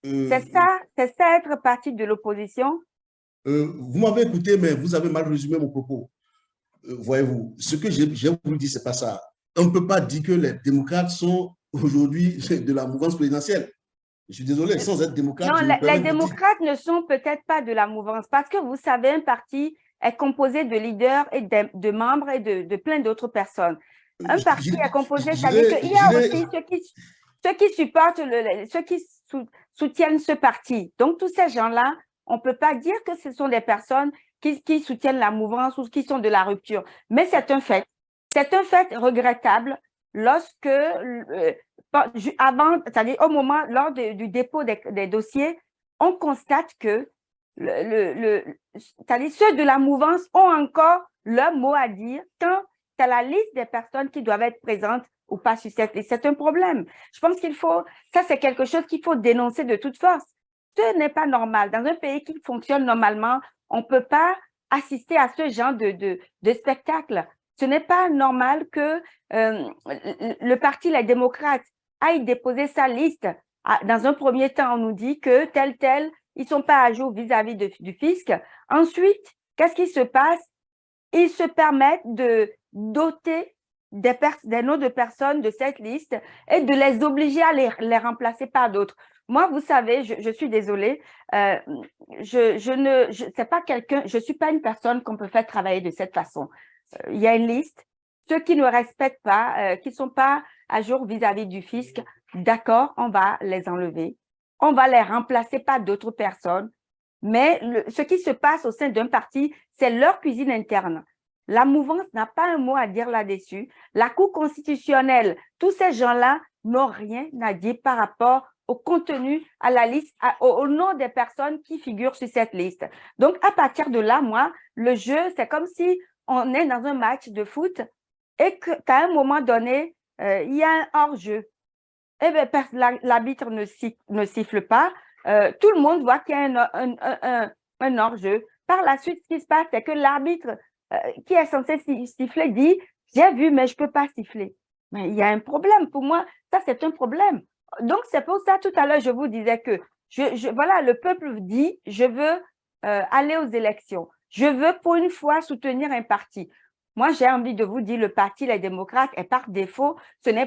C'est ça être parti de l'opposition? Vous m'avez écouté, mais vous avez mal résumé mon propos. Voyez-vous, ce que j'ai voulu dire, ce n'est pas ça. On ne peut pas dire que les démocrates sont aujourd'hui de la mouvance présidentielle. Je suis désolé, sans être démocrate… Non, les démocrates ne sont peut-être pas de la mouvance, parce que vous savez, un parti est composé de leaders et de membres et de plein d'autres personnes. Un parti est composé, c'est-à-dire qu'il y a aussi ceux qui supportent, ceux qui soutiennent ce parti. Donc, tous ces gens-là, on ne peut pas dire que ce sont des personnes qui soutiennent la mouvance ou qui sont de la rupture. Mais c'est un fait. C'est un fait regrettable lorsque, c'est-à-dire au moment, lors du dépôt des dossiers, on constate que c'est-à-dire ceux de la mouvance ont encore leur mot à dire quand tu as la liste des personnes qui doivent être présentes ou pas sur cette liste. C'est un problème. Je pense ça c'est quelque chose qu'il faut dénoncer de toute force. Ce n'est pas normal. Dans un pays qui fonctionne normalement, on ne peut pas assister à ce genre de spectacle. Ce n'est pas normal que le parti Les Démocrates aille déposer sa liste. Dans un premier temps, on nous dit que tel, ils ne sont pas à jour vis-à-vis du fisc. Ensuite, qu'est-ce qui se passe? Ils se permettent de doter des noms de personnes de cette liste et de les obliger à les remplacer par d'autres. Moi, vous savez, je suis désolée, je suis pas une personne qu'on peut faire travailler de cette façon. Il y a une liste. Ceux qui ne respectent pas, qui ne sont pas à jour vis-à-vis du fisc, d'accord, on va les enlever. On va les remplacer par d'autres personnes. Mais ce qui se passe au sein d'un parti, c'est leur cuisine interne. La mouvance n'a pas un mot à dire là-dessus. La Cour constitutionnelle, tous ces gens-là n'ont rien à dire par rapport au contenu, à la liste, au nom des personnes qui figurent sur cette liste. Donc, à partir de là, moi, le jeu, c'est comme si on est dans un match de foot et qu'à un moment donné, il y a un hors-jeu. Eh bien, l'arbitre ne siffle pas. Tout le monde voit qu'il y a un hors-jeu. Par la suite, ce qui se passe, c'est que l'arbitre qui est censé siffler dit « J'ai vu, mais je ne peux pas siffler ». Mais il y a un problème. Pour moi, ça, c'est un problème. Donc, c'est pour ça, tout à l'heure, je vous disais que voilà, le peuple dit « Je veux aller aux élections. Je veux, pour une fois, soutenir un parti ». Moi, j'ai envie de vous dire, le parti Les Démocrates est par défaut, ce n'est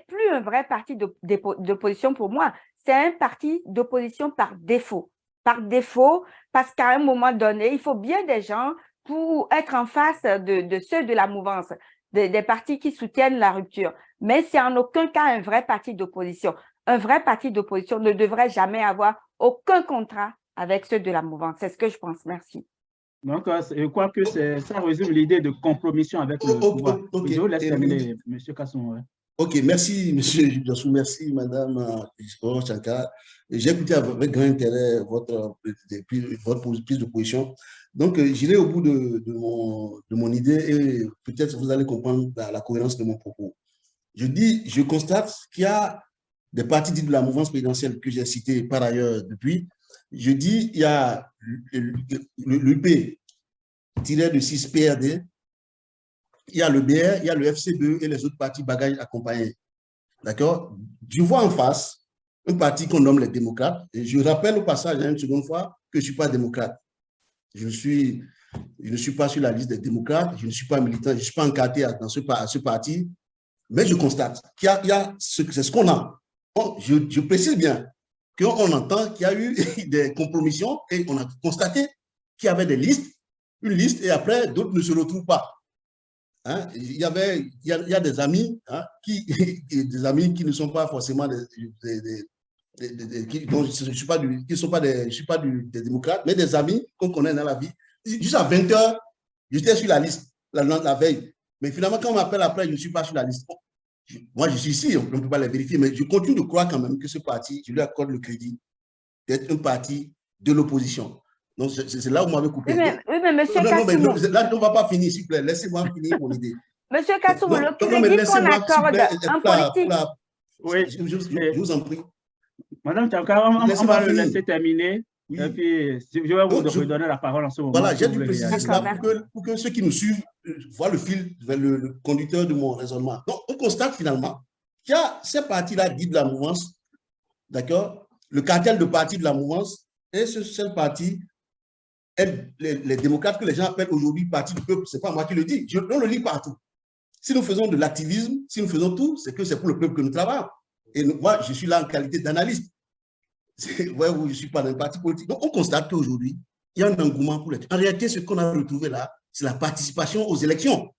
plus un vrai parti d'opposition pour moi. C'est un parti d'opposition par défaut. Par défaut, parce qu'à un moment donné, il faut bien des gens pour être en face de ceux de la mouvance, des partis qui soutiennent la rupture. Mais c'est en aucun cas un vrai parti d'opposition. Un vrai parti d'opposition ne devrait jamais avoir aucun contrat avec ceux de la mouvance. C'est ce que je pense. Merci. Donc, je crois que ça résume l'idée de compromission avec le pouvoir. Je vous laisse terminer, M. Kassoumou. Ok, merci, M. Jossou, merci, Mme Shankar. J'ai écouté avec grand intérêt votre prise de position. Donc, j'irai au bout de mon idée et peut-être vous allez comprendre la cohérence de mon propos. Je constate qu'il y a des partis dits de la mouvance présidentielle que j'ai cités par ailleurs depuis. Je dis, il y a l'UP tiré de 6 PRD, il y a le BR, il y a le FCBE et les autres partis bagages accompagnés. D'accord? Je vois en face un parti qu'on nomme les démocrates. Et je rappelle au passage, une seconde fois, que je ne suis pas démocrate. Je ne suis pas sur la liste des démocrates, je ne suis pas militant, je ne suis pas encarté dans ce parti, mais je constate qu'il y a c'est ce qu'on a. Je précise bien qu'on entend qu'il y a eu des compromissions et on a constaté qu'il y avait des listes, une liste, et après, d'autres ne se retrouvent pas. Hein? Il y a des amis, hein, des amis qui ne sont pas forcément qui ne sont pas des démocrates, mais des amis qu'on connaît dans la vie. Juste à 20h, j'étais sur la liste la veille. Mais finalement, quand on m'appelle après, je ne suis pas sur la liste. Moi, je suis ici, on ne peut pas les vérifier, mais je continue de croire quand même que ce parti, je lui accorde le crédit d'être un parti de l'opposition. Donc, c'est là où vous m'avez coupé. Oui, mais monsieur Kassoumou. Là, on ne va pas finir, s'il vous plaît. Laissez-moi finir mon idée. Monsieur Kassoumou, le crédit qu'on accorde un politique. Oui, je vous en prie. Madame Tchaouka, on va le laisser terminer. Oui. Et puis, je vais vous redonner la parole en ce moment. Voilà, j'ai dû préciser cela pour que ceux qui nous suivent voient le fil vers le conducteur de mon raisonnement. Donc, on constate finalement qu'il y a ces partis-là dits de la mouvance, d'accord, le cartel de partis de la mouvance, et ce seul parti, les démocrates que les gens appellent aujourd'hui parti du peuple, ce n'est pas moi qui le dis, on le lit partout. Si nous faisons de l'activisme, si nous faisons tout, c'est que c'est pour le peuple que nous travaillons. Et moi, je suis là en qualité d'analyste. Ouais, je ne suis pas dans un parti politique. Donc, on constate qu'aujourd'hui, il y a un engouement pour les... En réalité, ce qu'on a retrouvé là, c'est la participation aux élections.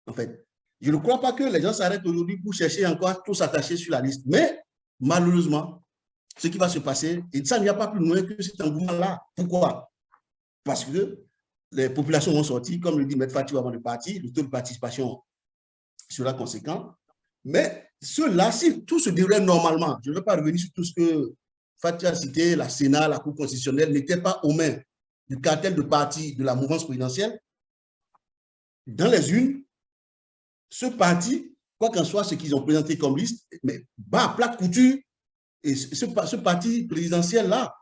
En fait, je ne crois pas que les gens s'arrêtent aujourd'hui pour chercher encore à tout s'attacher sur la liste. Mais, malheureusement, ce qui va se passer, et ça n'y a pas plus loin que cet engouement-là. Pourquoi? Parce que les populations vont sortir, comme le dit M. Fatou avant de partir, le taux de participation sera conséquent. Mais ceux-là, si tout se déroulait normalement, je ne vais pas revenir sur tout ce que Fatou a cité, la Sénat, la Cour constitutionnelle, n'étaient pas aux mains du cartel de parti de la mouvance présidentielle. Dans les urnes, ce parti, quoi qu'en soit ce qu'ils ont présenté comme liste, mais bat à plat couture et ce parti présidentiel-là,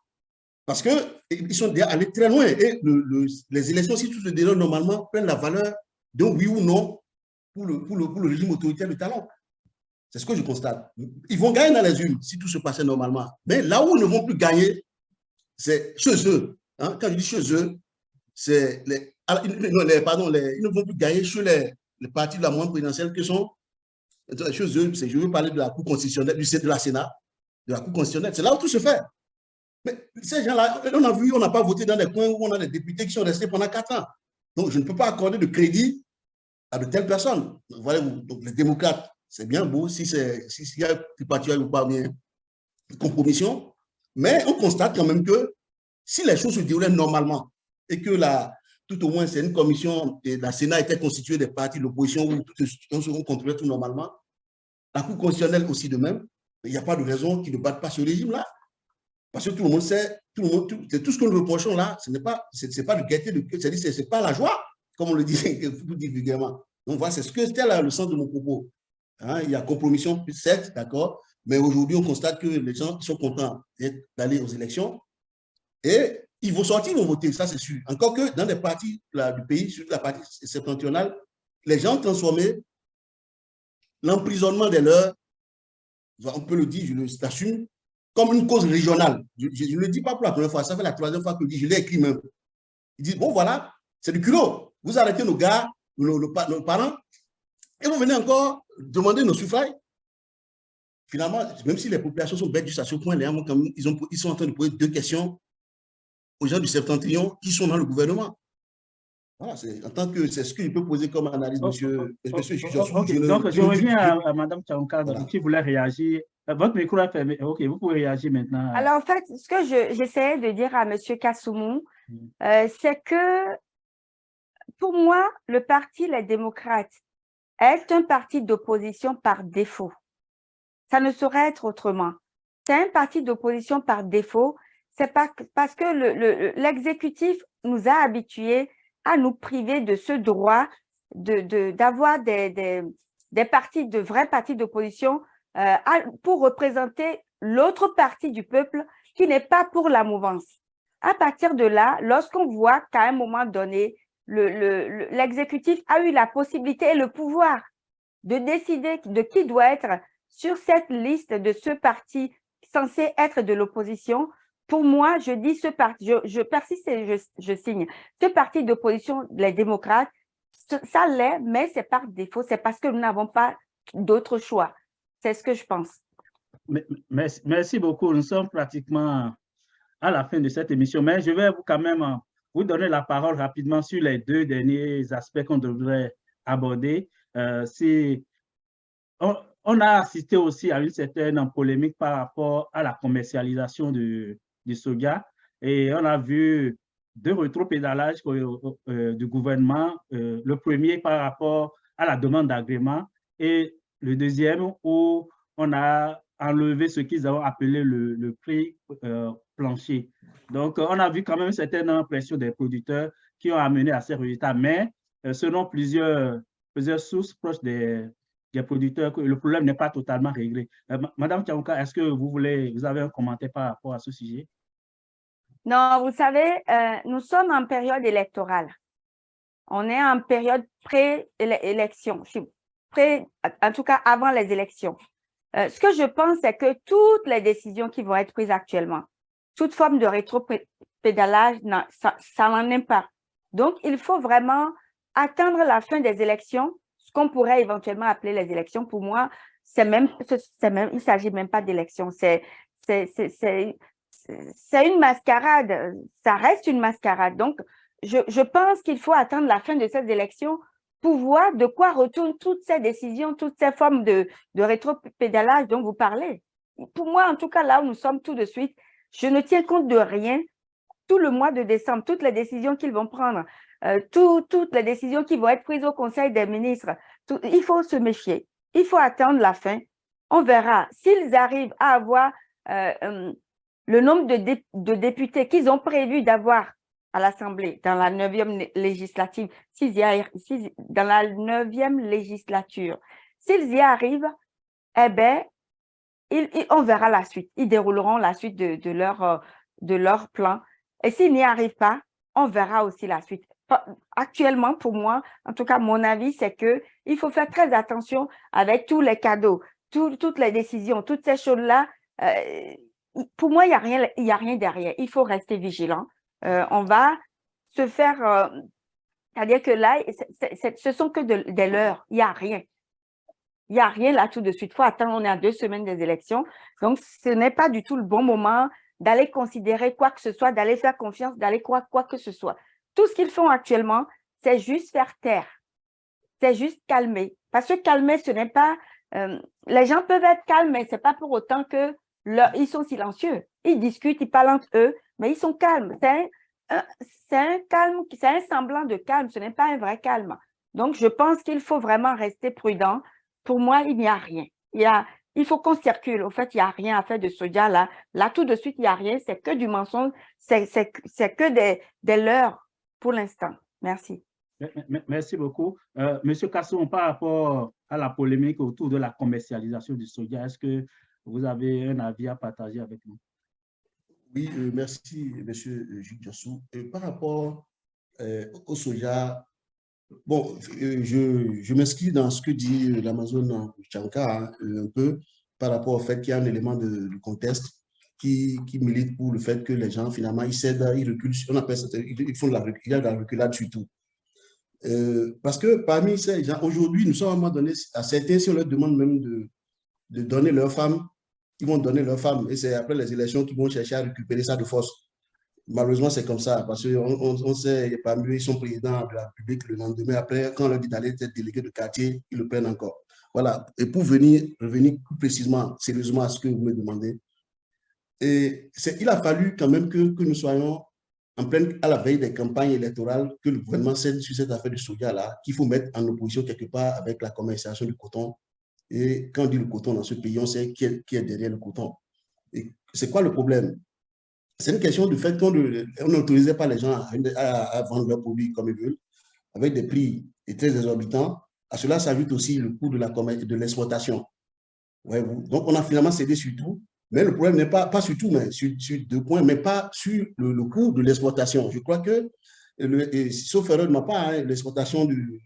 parce qu'ils sont allés très loin. Et les élections, si tout se déroule normalement, prennent la valeur de oui ou non pour le régime autoritaire de talent. C'est ce que je constate. Ils vont gagner dans les urnes si tout se passait normalement. Mais là où ils ne vont plus gagner, c'est chez eux. Hein? Quand je dis chez eux, c'est ils ne vont plus gagner chez les partis de la mouvance présidentielle que sont chez eux. Je veux parler de la Cour constitutionnelle, de la Sénat, de la Cour constitutionnelle. C'est là où tout se fait. Mais ces gens-là, on a vu, on n'a pas voté dans des coins où on a des députés qui sont restés pendant 4 ans. Donc, je ne peux pas accorder de crédit à de telles personnes. Voyez-vous, donc les démocrates, c'est bien beau s'il y a du parti ou pas bien de compromission, mais on constate quand même que si les choses se déroulaient normalement et que tout au moins c'est une commission et la Sénat était constituée des partis de l'opposition où on contrôlait tout normalement, la Cour constitutionnelle aussi de même, il n'y a pas de raison qu'ils ne battent pas ce régime-là. Parce que tout le monde sait, c'est tout ce que nous reprochons là, ce n'est pas de gaieté de cœur, c'est pas la joie, comme on le dit vulgairement. Donc voilà, c'était le sens de mon propos. Hein, il y a compromission, certes, d'accord, mais aujourd'hui, on constate que les gens sont contents d'aller aux élections et ils vont sortir, ils vont voter, ça c'est sûr. Encore que dans des parties du pays, sur la partie septentrionale, les gens ont transformé l'emprisonnement des leurs, on peut le dire, je l'assume, comme une cause régionale. Je ne le dis pas pour la première fois, ça fait la 3e fois que je le dis, je l'ai écrit même. Ils disent, bon voilà, c'est du culot. Vous arrêtez nos gars, nos parents, et vous venez encore demander nos suffrages. Finalement, même si les populations sont bêtes jusqu'à ce point, ils sont en train de poser 2 questions aux gens du septentrion qui sont dans le gouvernement. Voilà, c'est ce que je peux poser comme analyse, monsieur. Donc, je reviens à Mme Tchaouka, voilà, qui voulait réagir. Votre micro est fermé. OK, vous pouvez réagir maintenant. Alors, en fait, ce que j'essayais de dire à M. Kassoumou, c'est que pour moi, le parti Les Démocrates est un parti d'opposition par défaut. Ça ne saurait être autrement. C'est un parti d'opposition par défaut. C'est parce que l'exécutif nous a habitués à nous priver de ce droit d'avoir des partis, de vrais partis d'opposition pour représenter l'autre partie du peuple qui n'est pas pour la mouvance. À partir de là, lorsqu'on voit qu'à un moment donné, l'exécutif a eu la possibilité et le pouvoir de décider de qui doit être sur cette liste de ce parti censé être de l'opposition. Pour moi, je dis ce parti, je persiste et je signe. Ce parti d'opposition, les démocrates, ça l'est, mais c'est par défaut, c'est parce que nous n'avons pas d'autre choix. C'est ce que je pense. Merci beaucoup. Nous sommes pratiquement à la fin de cette émission, mais je vais quand même vous donner la parole rapidement sur les deux derniers aspects qu'on devrait aborder. On a assisté aussi à une certaine polémique par rapport à la commercialisation du soja et on a vu deux rétropédalages du gouvernement. Le premier par rapport à la demande d'agrément et le deuxième où on a enlevé ce qu'ils ont appelé le prix plancher. Donc, on a vu quand même une certaine pression des producteurs qui ont amené à ces résultats, mais selon plusieurs sources proches des producteurs, le problème n'est pas totalement réglé. Madame Tchaouka, est-ce que vous avez un commentaire par rapport à ce sujet? Non, vous savez, nous sommes en période électorale. On est en période pré-élection, en tout cas avant les élections. Ce que je pense, c'est que toutes les décisions qui vont être prises actuellement, toute forme de rétropédalage, ça n'en est pas. Donc, il faut vraiment attendre la fin des élections, ce qu'on pourrait éventuellement appeler les élections. Pour moi, il ne s'agit même pas d'élections. C'est une mascarade. Ça reste une mascarade. Donc, je pense qu'il faut attendre la fin de ces élections pour voir de quoi retournent toutes ces décisions, toutes ces formes de rétropédalage dont vous parlez. Pour moi, en tout cas, là où nous sommes tout de suite, je ne tiens compte de rien. Tout le mois de décembre, toutes les décisions qu'ils vont prendre, toutes les décisions qui vont être prises au Conseil des ministres, il faut se méfier. Il faut attendre la fin. On verra. S'ils arrivent à avoir le nombre de députés qu'ils ont prévu d'avoir à l'Assemblée dans la 9e législative, dans la 9e législature, s'ils y arrivent, eh bien, on verra la suite. Ils dérouleront la suite de leur plan. Et s'ils n'y arrivent pas, on verra aussi la suite. Actuellement, pour moi, en tout cas, mon avis, c'est qu'il faut faire très attention avec tous les cadeaux, toutes les décisions, toutes ces choses-là. Pour moi, il n'y a rien derrière. Il faut rester vigilant. On va se faire... c'est-à-dire que là, ce sont que des leurres. Il n'y a rien. Il n'y a rien là tout de suite. Il faut attendre, on est à 2 semaines des élections. Donc, ce n'est pas du tout le bon moment d'aller considérer quoi que ce soit, d'aller faire confiance, d'aller croire quoi que ce soit. Tout ce qu'ils font actuellement, c'est juste faire taire. C'est juste calmer. Parce que calmer, ce n'est pas... les gens peuvent être calmes, mais ce n'est pas pour autant qu'ils sont silencieux. Ils discutent, ils parlent entre eux, mais ils sont calmes. C'est un calme, c'est un semblant de calme, ce n'est pas un vrai calme. Donc, je pense qu'il faut vraiment rester prudent. Pour moi, il n'y a rien. Il faut qu'on circule. Au fait, il n'y a rien à faire de soja là. Là, tout de suite, il n'y a rien. C'est que du mensonge. C'est que des leurres pour l'instant. Merci. Merci beaucoup. Monsieur Kassoum, par rapport à la polémique autour de la commercialisation du soja, est-ce que vous avez un avis à partager avec nous? Oui, merci, monsieur Jules Diassou. Par rapport au soja, bon, je m'inscris dans ce que dit l'Amazone Tchaouka un peu par rapport au fait qu'il y a un élément de contexte qui milite pour le fait que les gens, finalement, ils cèdent, ils reculent, on appelle ça, ils font de la reculade surtout. Parce que parmi ces gens, aujourd'hui, nous sommes à un moment donné, à certains, si on leur demande même de donner leur femme, ils vont donner leur femme. Et c'est après les élections qu'ils vont chercher à récupérer ça de force. Malheureusement, c'est comme ça, parce qu'on sait, parmi eux, ils sont présidents de la République le lendemain. Après, quand on leur dit d'aller être délégué de quartier, ils le prennent encore. Voilà. Et pour revenir plus précisément, sérieusement à ce que vous me demandez, il a fallu quand même que nous soyons à la veille des campagnes électorales, que le gouvernement cède sur cette affaire du soja-là, qu'il faut mettre en opposition quelque part avec la commercialisation du coton. Et quand on dit le coton dans ce pays, on sait qui est derrière le coton. Et c'est quoi le problème? C'est une question du fait qu'on n'autorisait pas les gens à vendre leurs produits comme ils veulent, avec des prix très exorbitants. À cela s'ajoute aussi le coût de l'exploitation. Ouais, donc, on a finalement cédé sur tout. Mais le problème n'est pas sur tout, mais sur 2 points, mais pas sur le coût de l'exploitation. Je crois que et sauf erreur de ma part, hein, l'exportation du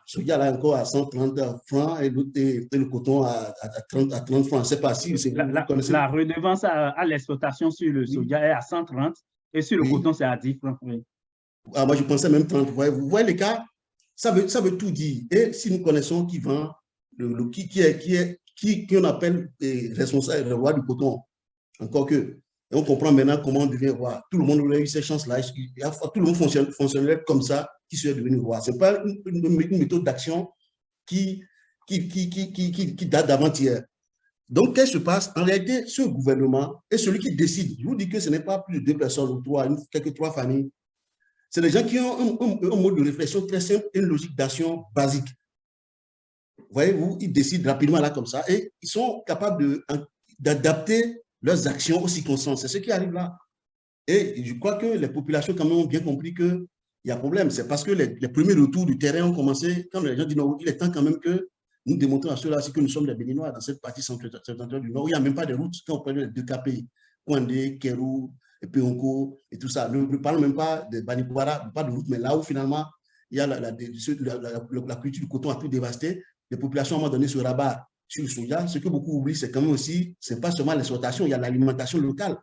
soja là encore à 130 francs et le coton à 30 francs. Je ne sais pas si vous connaissez. La redevance à l'exportation sur le soja est à 130 et sur le coton, c'est à 10 francs. Oui. Ah, moi, je pensais même 30. Vous voyez les cas, ça veut tout dire. Et si nous connaissons qui vend, qui on appelle responsable, le roi du coton, encore que. Et on comprend maintenant comment on devient roi. Tout le monde aurait eu ces chances-là. Tout le monde fonctionnerait comme ça, qui serait devenu roi. Ce n'est pas une méthode d'action qui date d'avant-hier. Donc, qu'est-ce qui se passe? En réalité, ce gouvernement est celui qui décide. Je vous dis que ce n'est pas plus de 2 personnes ou 3, quelques 3 familles. C'est des gens qui ont un mode de réflexion très simple et une logique d'action basique. Voyez-vous, ils décident rapidement là comme ça et ils sont capables d'adapter leurs actions aux circonstances. C'est ce qui arrive là. Et je crois que les populations quand même ont bien compris qu'il y a problème. C'est parce que les premiers retours du terrain ont commencé, quand les gens disent non, il est temps quand même que nous démontrons à ceux-là que nous sommes des Béninois dans cette partie septentrionale du Nord, où il n'y a même pas de routes. Quand on prend les 2 KPI, Kouandé, Kérou, et Péonko, et tout ça. Ne parlons même pas de Banikwara, pas de route, mais là où finalement, il y a la culture du coton a tout dévasté, les populations à un moment donné se rabattent sur le soja. Ce que beaucoup oublient, c'est quand même aussi, ce n'est pas seulement l'exportation, il y a l'alimentation locale.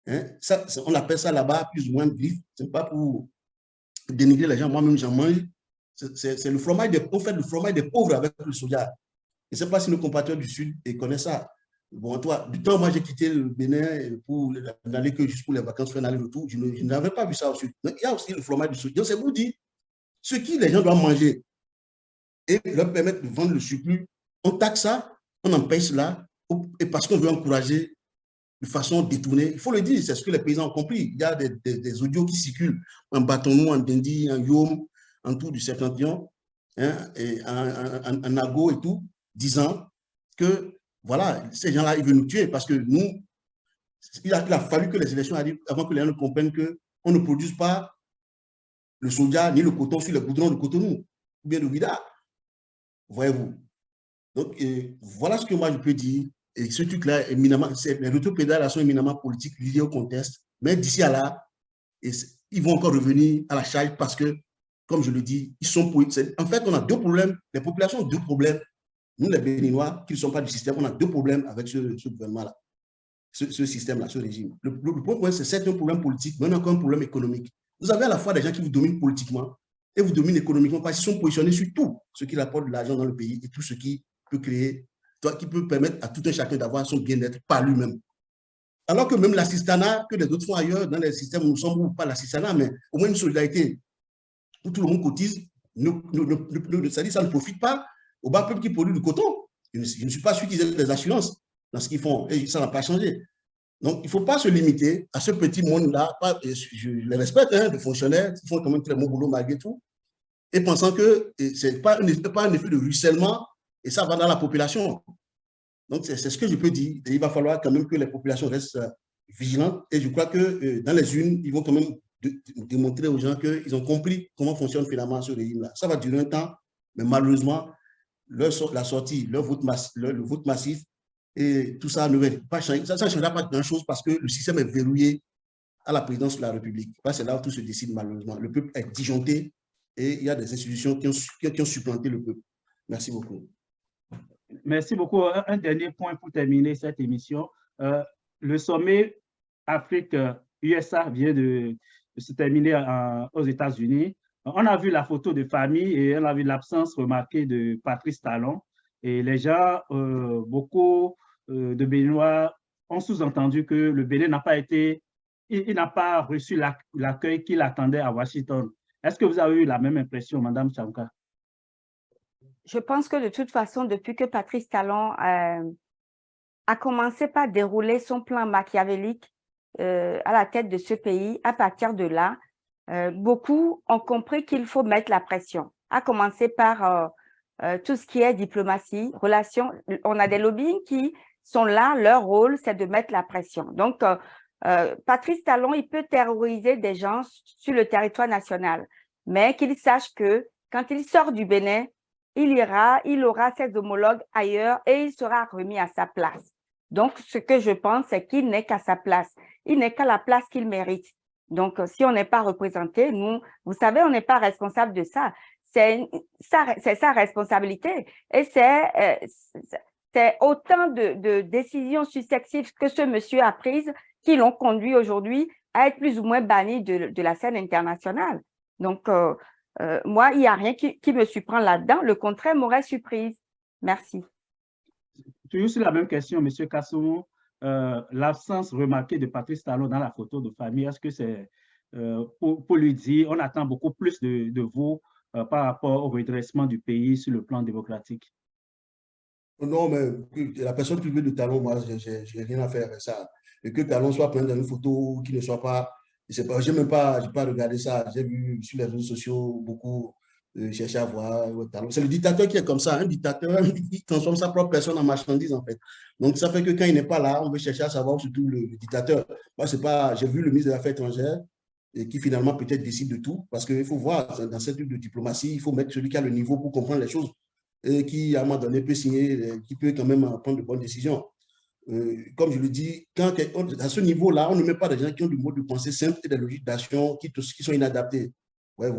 Hein? Ça, on appelle ça là-bas plus ou moins vif. Ce n'est pas pour dénigrer les gens. Moi-même, j'en mange. C'est le fromage, on fait le fromage des pauvres avec le soja. Je ne sais pas si nos compatriotes du Sud connaissent ça. Bon, toi, du temps, moi, j'ai quitté le Bénin pour n'aller que juste pour les vacances, faire aller-retour. Je n'avais pas vu ça au Sud. Donc, il y a aussi le fromage du soja. Donc, c'est vous dire ce que les gens doivent manger et leur permettre de vendre le surplus. On taxe ça, on empêche cela, et parce qu'on veut encourager de façon détournée. Il faut le dire, c'est ce que les paysans ont compris. Il y a des audios qui circulent en Batonou, en Dendi, en Yom, en tout du Septentrion, hein, et en Ago et tout, disant que voilà, ces gens-là, ils veulent nous tuer parce que nous, il a fallu que les élections arrivent avant que les gens ne comprennent qu'on ne produise pas le soja ni le coton sur les goudrons de Cotonou ou bien de Ouida. Voyez-vous. Donc, voilà ce que moi je peux dire. Et ce truc-là, éminemment, les retours pédales sont éminemment politiques liés au contexte. Mais d'ici à là, ils vont encore revenir à la charge parce que, comme je le dis, ils sont politiques. En fait, on a 2 problèmes. Les populations ont 2 problèmes. Nous, les Béninois, qui ne sont pas du système, on a 2 problèmes avec ce gouvernement-là, ce système-là, ce régime. Le premier problème, c'est un problème politique, mais on a encore un problème économique. Vous avez à la fois des gens qui vous dominent politiquement et vous dominent économiquement parce qu'ils sont positionnés sur tout ce qui rapporte de l'argent dans le pays et tout ce qui peut créer, qui peut permettre à tout un chacun d'avoir son bien-être par lui-même. Alors que même l'assistanat que les autres font ailleurs, dans les systèmes où nous sommes, ou pas l'assistanat, mais au moins une solidarité où tout le monde cotise, c'est-à-dire ça ne profite pas au bas peuple qui produit du coton. Je ne suis pas sûr qu'ils aient des assurances dans ce qu'ils font et ça n'a pas changé. Donc, il ne faut pas se limiter à ce petit monde-là. Je les respecte, hein, les fonctionnaires, qui font quand même très bon boulot malgré tout, et pensant que ce n'est pas un effet de ruissellement et ça va dans la population. Donc, c'est ce que je peux dire. Et il va falloir quand même que les populations restent vigilantes. Et je crois que dans les unes, ils vont quand même démontrer aux gens qu'ils ont compris comment fonctionne finalement ce régime-là. Ça va durer un temps, mais malheureusement, la sortie, le vote massif, et tout ça ne va pas changer. Ça ne changera pas grand-chose parce que le système est verrouillé à la présidence de la République. C'est là où tout se décide malheureusement. Le peuple est disjoncté et il y a des institutions qui ont supplanté le peuple. Merci beaucoup. Merci beaucoup. Un dernier point pour terminer cette émission. Le sommet Afrique-USA vient de se terminer aux États-Unis. On a vu la photo de famille et on a vu l'absence remarquée de Patrice Talon. Et les gens, beaucoup de Béninois ont sous-entendu que le Bénin n'a pas été, il n'a pas reçu l'accueil qu'il attendait à Washington. Est-ce que vous avez eu la même impression, Madame Tchaouka? Je pense que de toute façon, depuis que Patrice Talon a commencé par dérouler son plan machiavélique à la tête de ce pays, à partir de là, beaucoup ont compris qu'il faut mettre la pression, à commencer par tout ce qui est diplomatie, relations. On a des lobbying qui sont là, leur rôle, c'est de mettre la pression. Donc, Patrice Talon, il peut terroriser des gens sur le territoire national, mais qu'il sache que quand il sort du Bénin, il aura ses homologues ailleurs et il sera remis à sa place. Donc, ce que je pense, c'est qu'il n'est qu'à sa place. Il n'est qu'à la place qu'il mérite. Donc, si on n'est pas représenté, nous, vous savez, on n'est pas responsable de ça. C'est sa responsabilité. Et c'est autant de décisions successives que ce monsieur a prises qui l'ont conduit aujourd'hui à être plus ou moins banni de la scène internationale. Donc, moi, il n'y a rien qui me surprend là-dedans. Le contraire m'aurait surprise. Merci. Toujours sur la même question, M. Kassoumou, l'absence remarquée de Patrice Talon dans la photo de famille, est-ce que c'est pour lui dire on attend beaucoup plus de vous par rapport au redressement du pays sur le plan démocratique? Non, mais la personne privée de Talon, moi, je n'ai rien à faire avec ça. Et que Talon soit plein dans une photo qui ne soit pas. Je n'ai même pas, pas regardé ça. J'ai vu sur les réseaux sociaux beaucoup chercher à voir Talon. C'est le dictateur qui est comme ça. Un dictateur, il transforme sa propre personne en marchandise, en fait. Donc, ça fait que quand il n'est pas là, on veut chercher à savoir surtout le dictateur. Moi, c'est pas. J'ai vu le ministre des Affaires étrangères et qui finalement peut-être décide de tout. Parce qu'il faut voir, dans cette truc de diplomatie, il faut mettre celui qui a le niveau pour comprendre les choses. Et qui, à un moment donné, peut signer, qui peut quand même prendre de bonnes décisions. Comme je le dis, à ce niveau-là, on ne met pas des gens qui ont du mode de pensée simple et des logiques d'action qui sont inadaptées. Ouais,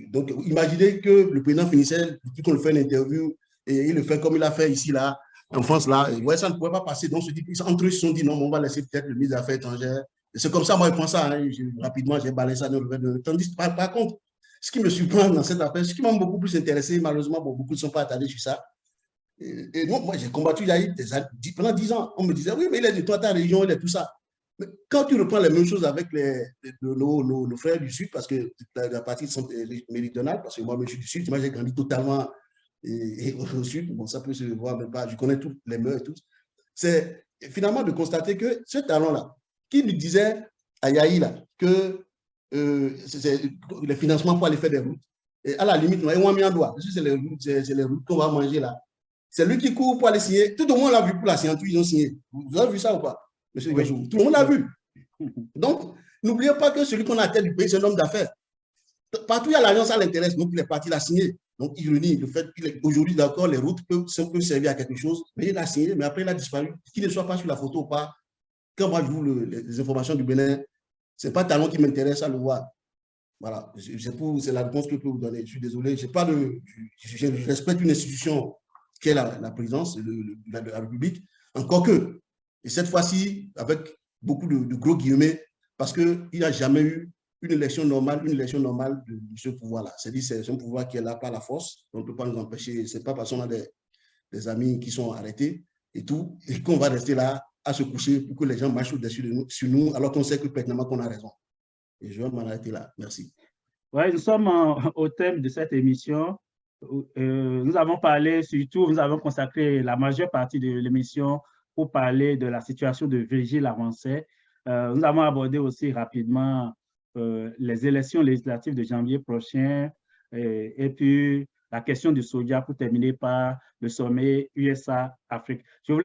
donc, imaginez que le président finissait, depuis qu'on le fait une interview, et il le fait comme il a fait ici, là, en France, là, ouais, ça ne pouvait pas passer. Donc, entre eux, ils se sont dit, non, on va laisser peut-être le ministre des Affaires étrangères. C'est comme ça, moi, je prends ça, hein, rapidement, j'ai balayé ça dans le verre. Tandis, par contre, ce qui me surprend dans cette affaire, ce qui m'a beaucoup plus intéressé, malheureusement, bon, beaucoup ne sont pas attardés sur ça. Et non, moi, j'ai combattu il y a eu pendant 10 ans. On me disait, oui, mais il est de toi, ta région, il est tout ça. Mais quand tu reprends les mêmes choses avec nos frères du Sud, parce que la partie méridionale, parce que moi, je suis du Sud, moi, j'ai grandi totalement au Sud. Bon, ça peut se voir, mais pas, je connais tous les mœurs et tout. C'est finalement de constater que ce talent-là, qui nous disait à Yahi, là, que les financements pour aller faire des routes. Et à la limite, on a mis un doigt. C'est les routes qu'on va manger là. C'est lui qui court pour aller signer. Tout le monde l'a vu pour la signature, ils ont signé. Vous avez vu ça ou pas, monsieur Gajou? Tout le monde l'a vu. Donc, n'oubliez pas que celui qu'on a à tête du pays, c'est un homme d'affaires. Partout, il y a l'alliance, ça l'intéresse, donc il est parti la signer. Donc, ironie, le fait qu'aujourd'hui, d'accord, les routes peuvent servir à quelque chose, mais il a signé, mais après, il a disparu. Qu'il ne soit pas sur la photo ou pas, quand moi, je vous les informations du Bénin, ce n'est pas Talon qui m'intéresse à le voir. Voilà, c'est la réponse que je peux vous donner. Je suis désolé, je respecte une institution qui est la présidence de la République, encore que, et cette fois-ci, avec beaucoup de gros guillemets, parce qu'il n'y a jamais eu une élection normale de ce pouvoir-là. C'est-à-dire c'est un pouvoir qui est là par la force, on ne peut pas nous empêcher, ce n'est pas parce qu'on a des amis qui sont arrêtés et tout, et qu'on va rester là à se coucher pour que les gens marchent au-dessus sur nous, alors qu'on sait que pertinemment qu'on a raison. Et je vais m'en arrêter là. Merci. Oui, nous sommes au thème de cette émission. Nous avons parlé, surtout, nous avons consacré la majeure partie de l'émission pour parler de la situation de Virgile Avancet. Nous avons abordé aussi rapidement les élections législatives de janvier prochain et puis la question du soja pour terminer par le sommet USA-Afrique. Je voulais